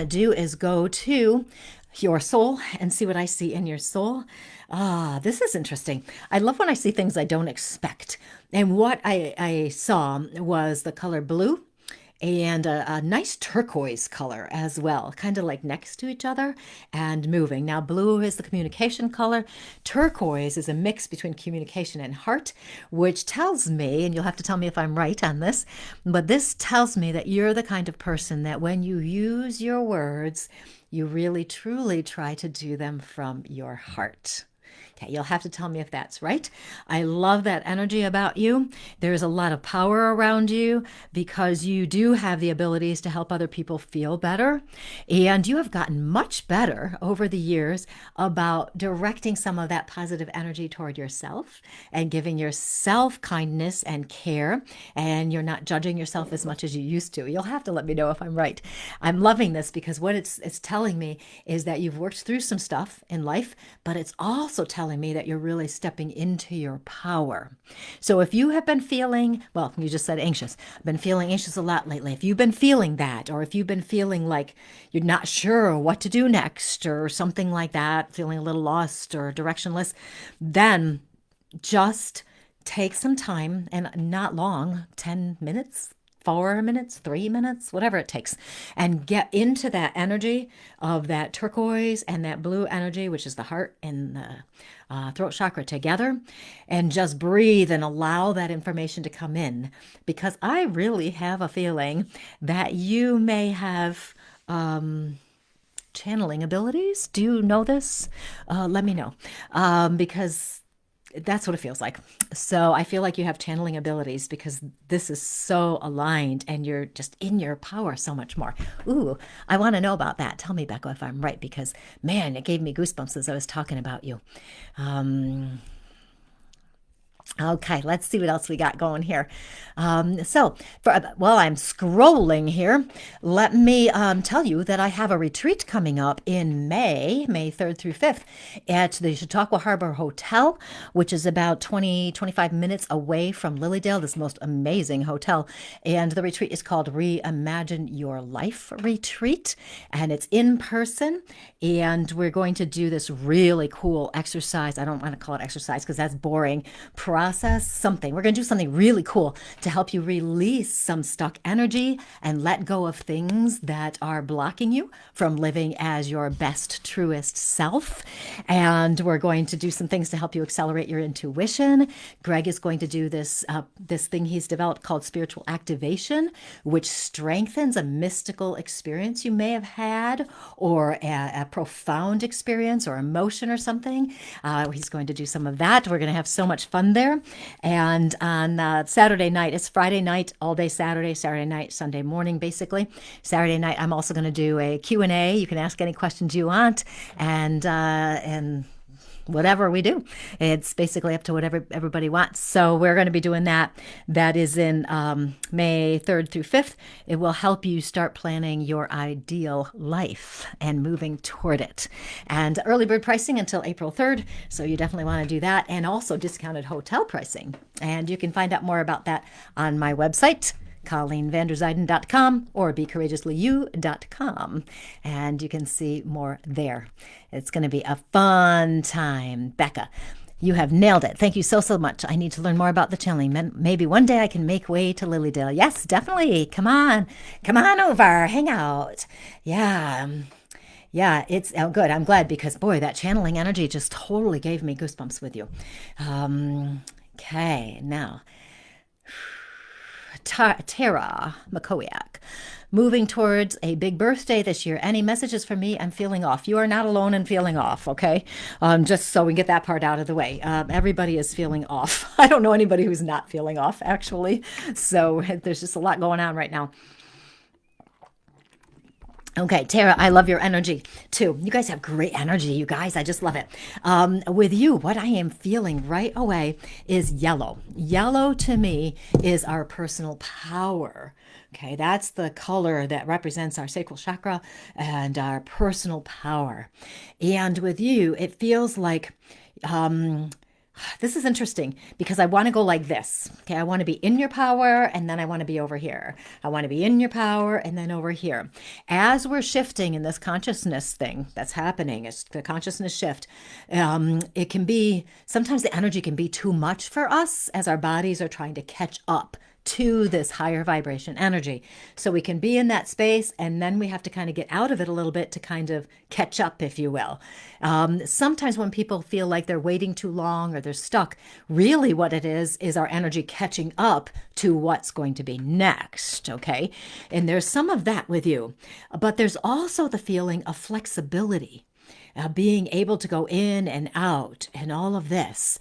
do is go to your soul and see what I see in your soul. This is interesting. I love when I see things I don't expect. And what I saw was the color blue and a nice turquoise color as well, kind of like next to each other and moving. Now, blue is the communication color. Turquoise is a mix between communication and heart, which tells me, and you'll have to tell me if I'm right on this, but this tells me that you're the kind of person that when you use your words, you really truly try to do them from your heart. Okay, you'll have to tell me if that's right. I love that energy about you. There's a lot of power around you because you do have the abilities to help other people feel better. And you have gotten much better over the years about directing some of that positive energy toward yourself and giving yourself kindness and care. And you're not judging yourself as much as you used to. You'll have to let me know if I'm right. I'm loving this because what it's telling me is that you've worked through some stuff in life, but it's also telling me that you're really stepping into your power. So if you have been feeling, well, you just said anxious. I've been feeling anxious a lot lately. If you've been feeling that, or if you've been feeling like you're not sure what to do next or something like that, feeling a little lost or directionless, then just take some time, and not long, 10 minutes, 4 minutes, 3 minutes, whatever it takes, and get into that energy of that turquoise and that blue energy, which is the heart and the throat chakra together, and just breathe and allow that information to come in. Because I really have a feeling that you may have channeling abilities. Do you know this? Let me know. Because that's what it feels like. So I feel like you have channeling abilities because this is so aligned and you're just in your power so much more. Ooh, I want to know about that. Tell me, Becca, if I'm right, because man, it gave me goosebumps as I was talking about you. Okay, let's see what else we got going here. While I'm scrolling here, let me tell you that I have a retreat coming up in May 3rd through 5th at the Chautauqua Harbor Hotel, which is about 25 minutes away from Lilydale, this most amazing hotel. And the retreat is called Reimagine Your Life Retreat, and it's in person. And we're going to do this really cool exercise. I don't want to call it exercise because that's boring. Process something. We're going to do something really cool to help you release some stuck energy and let go of things that are blocking you from living as your best, truest self. And we're going to do some things to help you accelerate your intuition. Greg is going to do this thing he's developed called spiritual activation, which strengthens a mystical experience you may have had, or a profound experience or emotion or something. He's going to do some of that. We're going to have so much fun there. And on Saturday night, it's Friday night, all day Saturday night, Sunday morning, basically. Saturday night, I'm also going to do a Q&A. You can ask any questions you want, and whatever we do. It's basically up to whatever everybody wants. So we're going to be doing that. That is in May 3rd through 5th. It will help you start planning your ideal life and moving toward it. And early bird pricing until April 3rd. So you definitely want to do that. And also discounted hotel pricing. And you can find out more about that on my website, ColleenVanderzijden.com or BeCourageouslyYou.com. And you can see more there. It's going to be a fun time. Becca, you have nailed it. Thank you so, so much. I need to learn more about the channeling. Maybe one day I can make way to Lilydale. Yes, definitely. Come on. Come on over. Hang out. Yeah. Yeah, it's good. I'm glad because, boy, that channeling energy just totally gave me goosebumps with you. Okay, now, Tara Makowiak, moving towards a big birthday this year. Any messages for me? I'm feeling off. You are not alone in feeling off, okay? Just so we get that part out of the way. Everybody is feeling off. I don't know anybody who's not feeling off, actually. So there's just a lot going on right now. Okay, Tara, I love your energy too. You guys have great energy, you guys. I just love it. With you, what I am feeling right away is yellow. Yellow to me is our personal power. Okay, that's the color that represents our sacral chakra and our personal power. And with you, it feels like this is interesting because I want to go like this. Okay, I want to be in your power and then I want to be over here. I want to be in your power and then over here. As we're shifting in this consciousness thing that's happening, it's the consciousness shift. It can be, sometimes the energy can be too much for us as our bodies are trying to catch up to this higher vibration energy. So we can be in that space and then we have to kind of get out of it a little bit to kind of catch up, if you will. Sometimes when people feel like they're waiting too long or they're stuck, really what it is our energy catching up to what's going to be next, okay? And there's some of that with you, but there's also the feeling of flexibility. Being able to go in and out and all of this.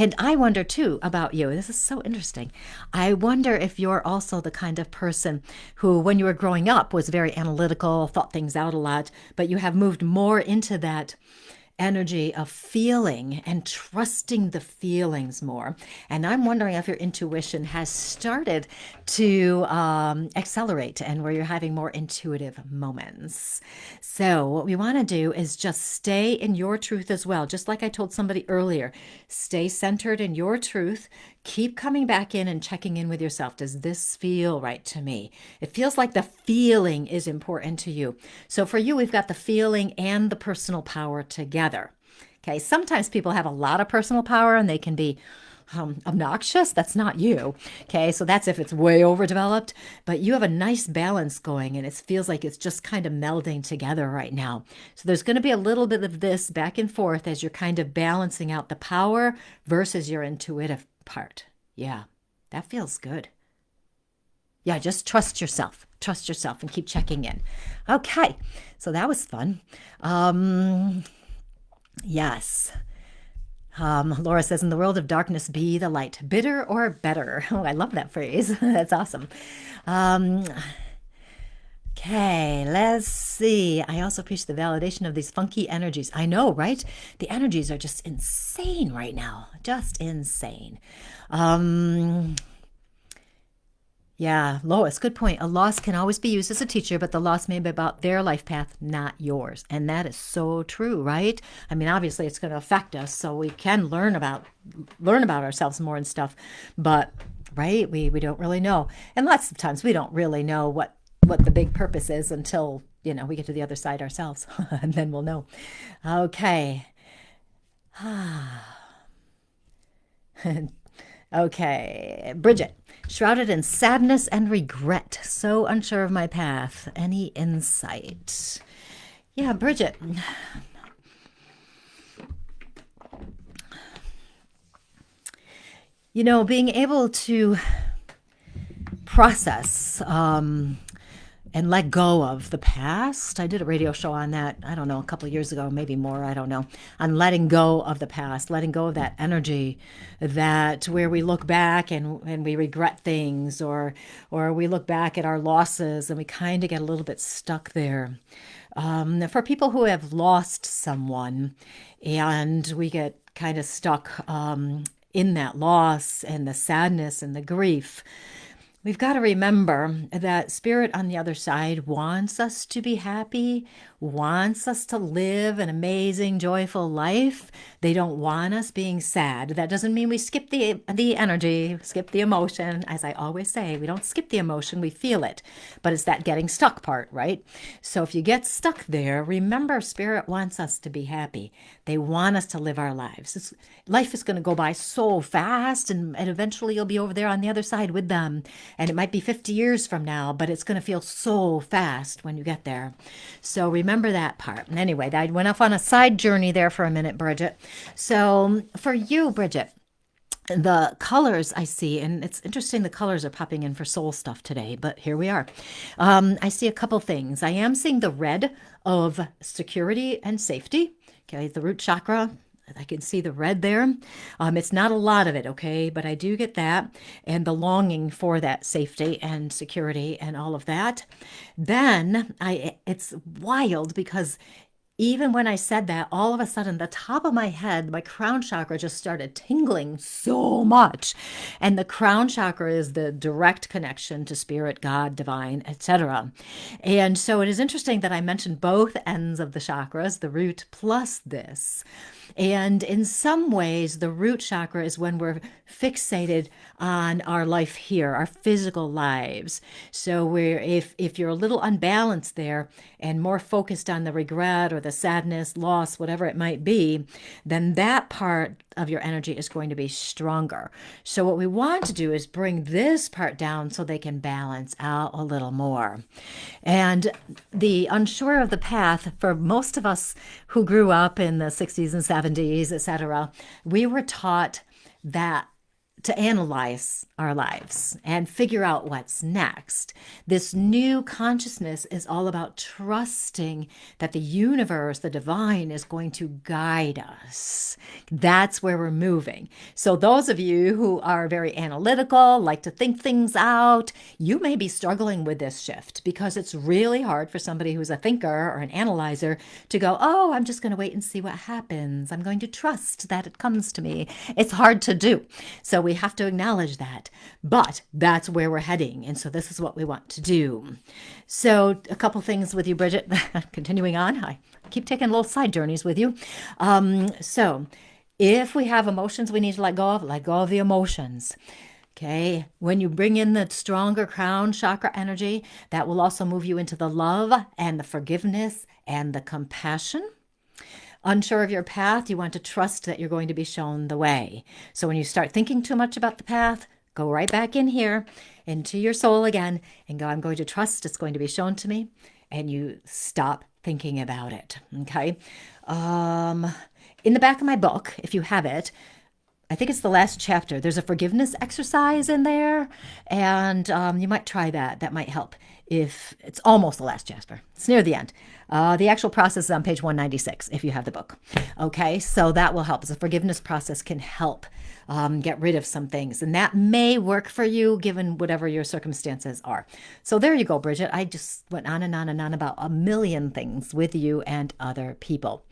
And I wonder too about you. This is so interesting. I wonder if you're also the kind of person who, when you were growing up, was very analytical, thought things out a lot, but you have moved more into that energy of feeling and trusting the feelings more. And I'm wondering if your intuition has started to accelerate and where you're having more intuitive moments. So what we want to do is just stay in your truth as well. Just like I told somebody earlier, stay centered in your truth. Keep coming back in and checking in with yourself. Does this feel right to me? It feels like the feeling is important to you. So for you, we've got the feeling and the personal power together. Okay, sometimes people have a lot of personal power and they can be obnoxious. That's not you. Okay, so that's if it's way overdeveloped, but you have a nice balance going and it feels like it's just kind of melding together right now. So there's going to be a little bit of this back and forth as you're kind of balancing out the power versus your intuitive part. Yeah, that feels good. Yeah, just trust yourself. Trust yourself and keep checking in. Okay, so that was fun. Yes. Laura says, in the world of darkness, be the light. Bitter or better? Oh, I love that phrase. That's awesome. Okay, let's see. I also appreciate the validation of these funky energies. I know, right? The energies are just insane right now. Just insane. Yeah, Lois, good point. A loss can always be used as a teacher, but the loss may be about their life path, not yours. And that is so true, right? I mean, obviously it's going to affect us, so we can learn about ourselves more and stuff, but right, we don't really know. And lots of times we don't really know what the big purpose is until, we get to the other side ourselves, and then we'll know. Okay. Okay, Bridget, shrouded in sadness and regret, so unsure of my path. Any insight? Yeah, Bridget. Being able to process and let go of the past. I did a radio show on that, I don't know, a couple of years ago, maybe more, I don't know, on letting go of the past, letting go of that energy that where we look back and we regret things or we look back at our losses and we kind of get a little bit stuck there. For people who have lost someone and we get kind of stuck in that loss and the sadness and the grief, we've got to remember that spirit on the other side wants us to be happy, wants us to live an amazing, joyful life. They don't want us being sad. That doesn't mean we skip the energy, skip the emotion. As I always say, we don't skip the emotion, we feel it. But it's that getting stuck part, right? So if you get stuck there, remember spirit wants us to be happy. They want us to live our lives. Life is going to go by so fast, and eventually you'll be over there on the other side with them. And it might be 50 years from now, but it's going to feel so fast when you get there. So remember that part. And anyway, I went off on a side journey there for a minute, Bridget. So for you, Bridget, the colors I see, and it's interesting the colors are popping in for soul stuff today, but here we are. I see a couple things. I am seeing the red of security and safety. Okay, the root chakra. I can see the red there. It's not a lot of it, okay, but I do get that, and the longing for that safety and security and all of that. Then it's wild because even when I said that, all of a sudden, the top of my head, my crown chakra just started tingling so much. And the crown chakra is the direct connection to spirit, God, divine, etc. And so it is interesting that I mentioned both ends of the chakras, the root plus this. And in some ways, the root chakra is when we're fixated on our life here, our physical lives. So if you're a little unbalanced there and more focused on the regret or the sadness, loss, whatever it might be, then that part of your energy is going to be stronger. So what we want to do is bring this part down so they can balance out a little more. And the unsure of the path, for most of us who grew up in the 60s and 70s, etc., we were taught that to analyze our lives and figure out what's next. This new consciousness is all about trusting that the universe, the divine, is going to guide us. That's where we're moving. So those of you who are very analytical, like to think things out, you may be struggling with this shift because it's really hard for somebody who's a thinker or an analyzer to go, oh, I'm just going to wait and see what happens. I'm going to trust that it comes to me. It's hard to do. So we have to acknowledge that, but that's where we're heading. And so this is what we want to do. So a couple things with you, Bridget, continuing on. I keep taking little side journeys with you. So if we have emotions we need to let go of the emotions. Okay. When you bring in the stronger crown chakra energy, that will also move you into the love and the forgiveness and the compassion. Unsure of your path, you want to trust that you're going to be shown the way. So when you start thinking too much about the path, go right back in here into your soul again and go, I'm going to trust it's going to be shown to me. And you stop thinking about it. Okay. In the back of my book, if you have it, I think it's the last chapter. There's a forgiveness exercise in there, and you might try that. That might help. If it's almost the last chapter, it's near the end. The actual process is on page 196 if you have the book. Okay, so that will help. The forgiveness process can help get rid of some things, and that may work for you given whatever your circumstances are. So there you go, Bridget. I just went on and on and on about a million things with you and other people.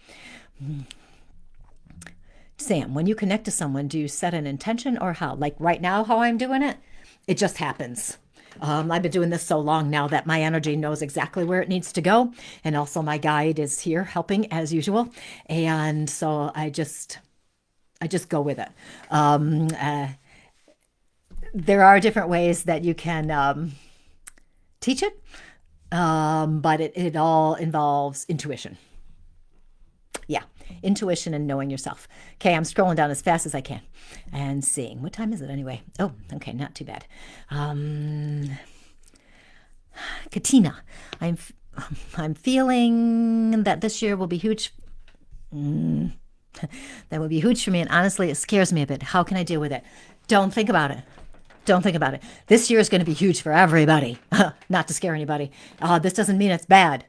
Sam, when you connect to someone, do you set an intention or how? Like right now, how I'm doing it? It just happens. I've been doing this so long now that my energy knows exactly where it needs to go. And also my guide is here helping as usual. And so I just go with it. There are different ways that you can teach it, but it all involves intuition. Yeah, intuition and knowing yourself. Okay, I'm scrolling down as fast as I can and seeing. What time is it anyway? Oh, okay, not too bad. Katina, I'm feeling that this year will be huge. That will be huge for me, and honestly, it scares me a bit. How can I deal with it? Don't think about it. Don't think about it. This year is going to be huge for everybody. Not to scare anybody. This doesn't mean it's bad.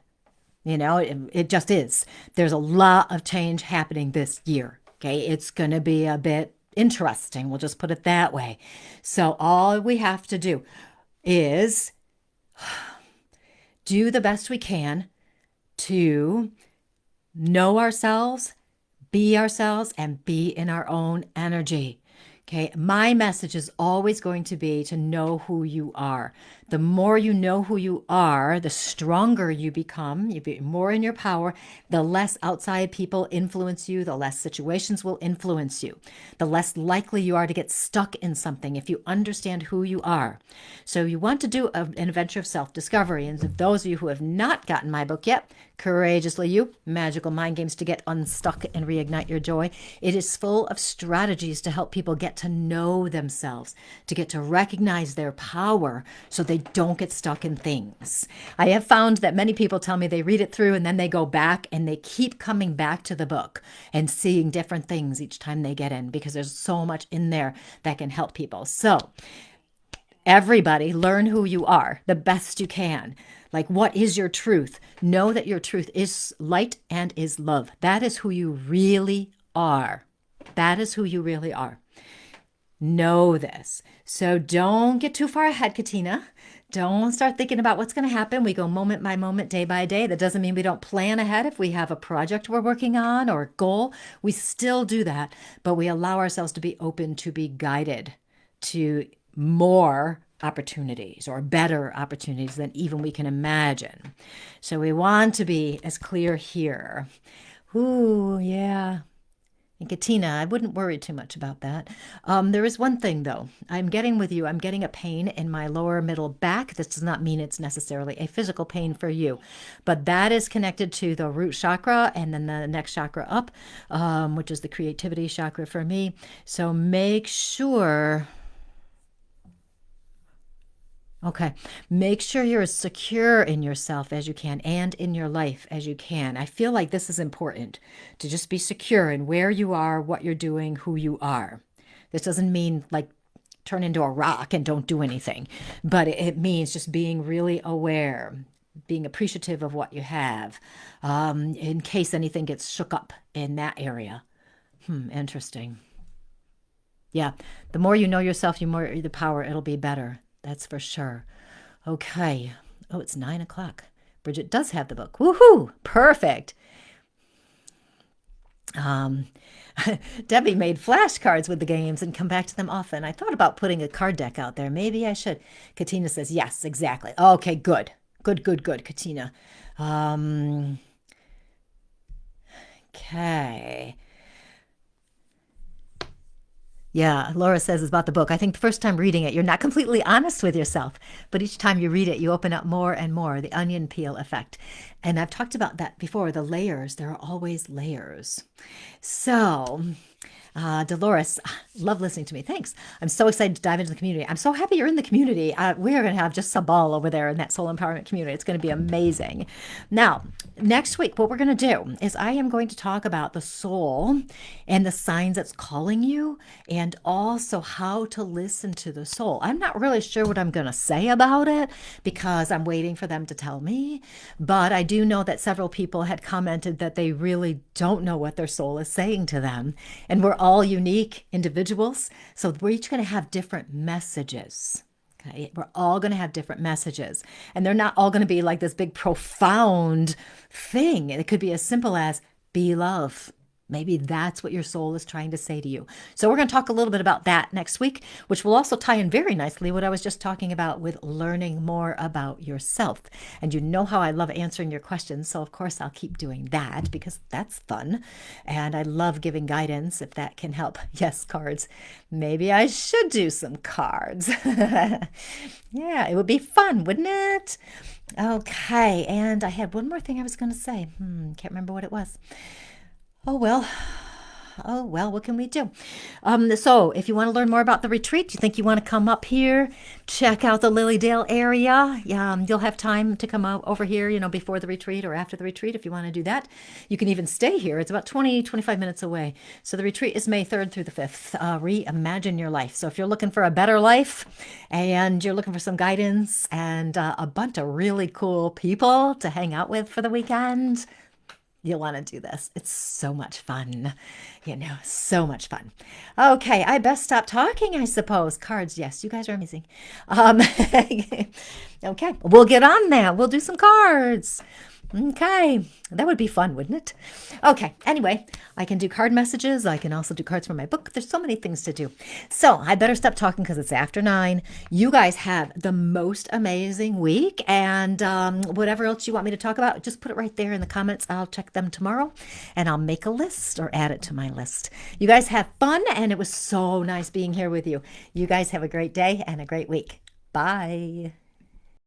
You know, it just is. There's a lot of change happening this year. Okay, it's going to be a bit interesting. We'll just put it that way. So all we have to do is do the best we can to know ourselves, and be in our own energy. Okay, my message is always going to be to know who you are. The more you know who you are, the stronger you become. You be more in your power. The less outside people influence you, the less situations will influence you. The less likely you are to get stuck in something if you understand who you are. So you want to do an adventure of self-discovery. And for those of you who have not gotten my book yet, Courageously You, Magical Mind Games to Get Unstuck and Reignite Your Joy. It is full of strategies to help people get to know themselves, to get to recognize their power so they don't get stuck in things. I have found that many people tell me they read it through and then they go back and they keep coming back to the book and seeing different things each time they get in because there's so much in there that can help people. So everybody, learn who you are the best you can. Like, what is your truth? Know that your truth is light and is love. That is who you really are. That is who you really are. Know this. So don't get too far ahead, Katina. Don't start thinking about what's going to happen. We go moment by moment, day by day. That doesn't mean we don't plan ahead. If we have a project we're working on or a goal, we still do that. But we allow ourselves to be open to be guided to more opportunities or better opportunities than even we can imagine. So we want to be as clear here. Ooh, yeah. And Katina, I wouldn't worry too much about that. There is one thing, though. I'm getting a pain in my lower middle back. This does not mean it's necessarily a physical pain for you, but that is connected to the root chakra and then the next chakra up, which is the creativity chakra for me. So make sure... Okay, make sure you're as secure in yourself as you can and in your life as you can. I feel like this is important, to just be secure in where you are, what you're doing, who you are. This doesn't mean like turn into a rock and don't do anything, but it means just being really aware, being appreciative of what you have, in case anything gets shook up in that area. Interesting. Yeah, the more you know yourself, the more the power, it'll be better. That's for sure. Okay. Oh, it's 9 o'clock. Bridget does have the book. Woohoo! Perfect. Debbie made flashcards with the games and come back to them often. I thought about putting a card deck out there. Maybe I should. Katina says, yes, exactly. Okay, good. Good, Katina. Okay. Yeah, Laura says it's about the book. I think the first time reading it, you're not completely honest with yourself, but each time you read it, you open up more and more, the onion peel effect. And I've talked about that before, the layers. There are always layers. So... Dolores, love listening to me. Thanks. I'm so excited to dive into the community. I'm so happy you're in the community. We are going to have just a ball over there in that soul empowerment community. It's going to be amazing. Now, next week, what we're going to do is I am going to talk about the soul and the signs that's calling you, and also how to listen to the soul. I'm not really sure what I'm going to say about it because I'm waiting for them to tell me, but I do know that several people had commented that they really don't know what their soul is saying to them, and we're all unique individuals, so we're each going to have different messages. Okay, we're all going to have different messages, and they're not all going to be like this big profound thing. It could be as simple as be love. Maybe that's what your soul is trying to say to you. So we're going to talk a little bit about that next week, which will also tie in very nicely what I was just talking about with learning more about yourself. And you know how I love answering your questions. So of course I'll keep doing that because that's fun. And I love giving guidance if that can help. Yes, cards. Maybe I should do some cards. Yeah, it would be fun, wouldn't it? Okay. And I had one more thing I was going to say. Can't remember what it was. Oh, well, what can we do? So if you want to learn more about the retreat, you think you want to come up here, check out the Lilydale area. You'll have time to come over here, before the retreat or after the retreat if you want to do that. You can even stay here. It's about 25 minutes away. So the retreat is May 3rd through the 5th. Reimagine your life. So if you're looking for a better life and you're looking for some guidance and a bunch of really cool people to hang out with for the weekend, you'll want to do this. It's so much fun, so much fun. Okay, I best stop talking, I suppose. Cards, yes, you guys are amazing. Okay, we'll get on that. We'll do some cards. Okay, that would be fun, wouldn't it? Okay, anyway, I can do card messages. I can also do cards from my book. There's so many things to do. So I better stop talking because it's after 9. You guys have the most amazing week. And whatever else you want me to talk about, just put it right there in the comments. I'll check them tomorrow and I'll make a list or add it to my list. You guys have fun, and it was so nice being here with you. You guys have a great day and a great week. Bye.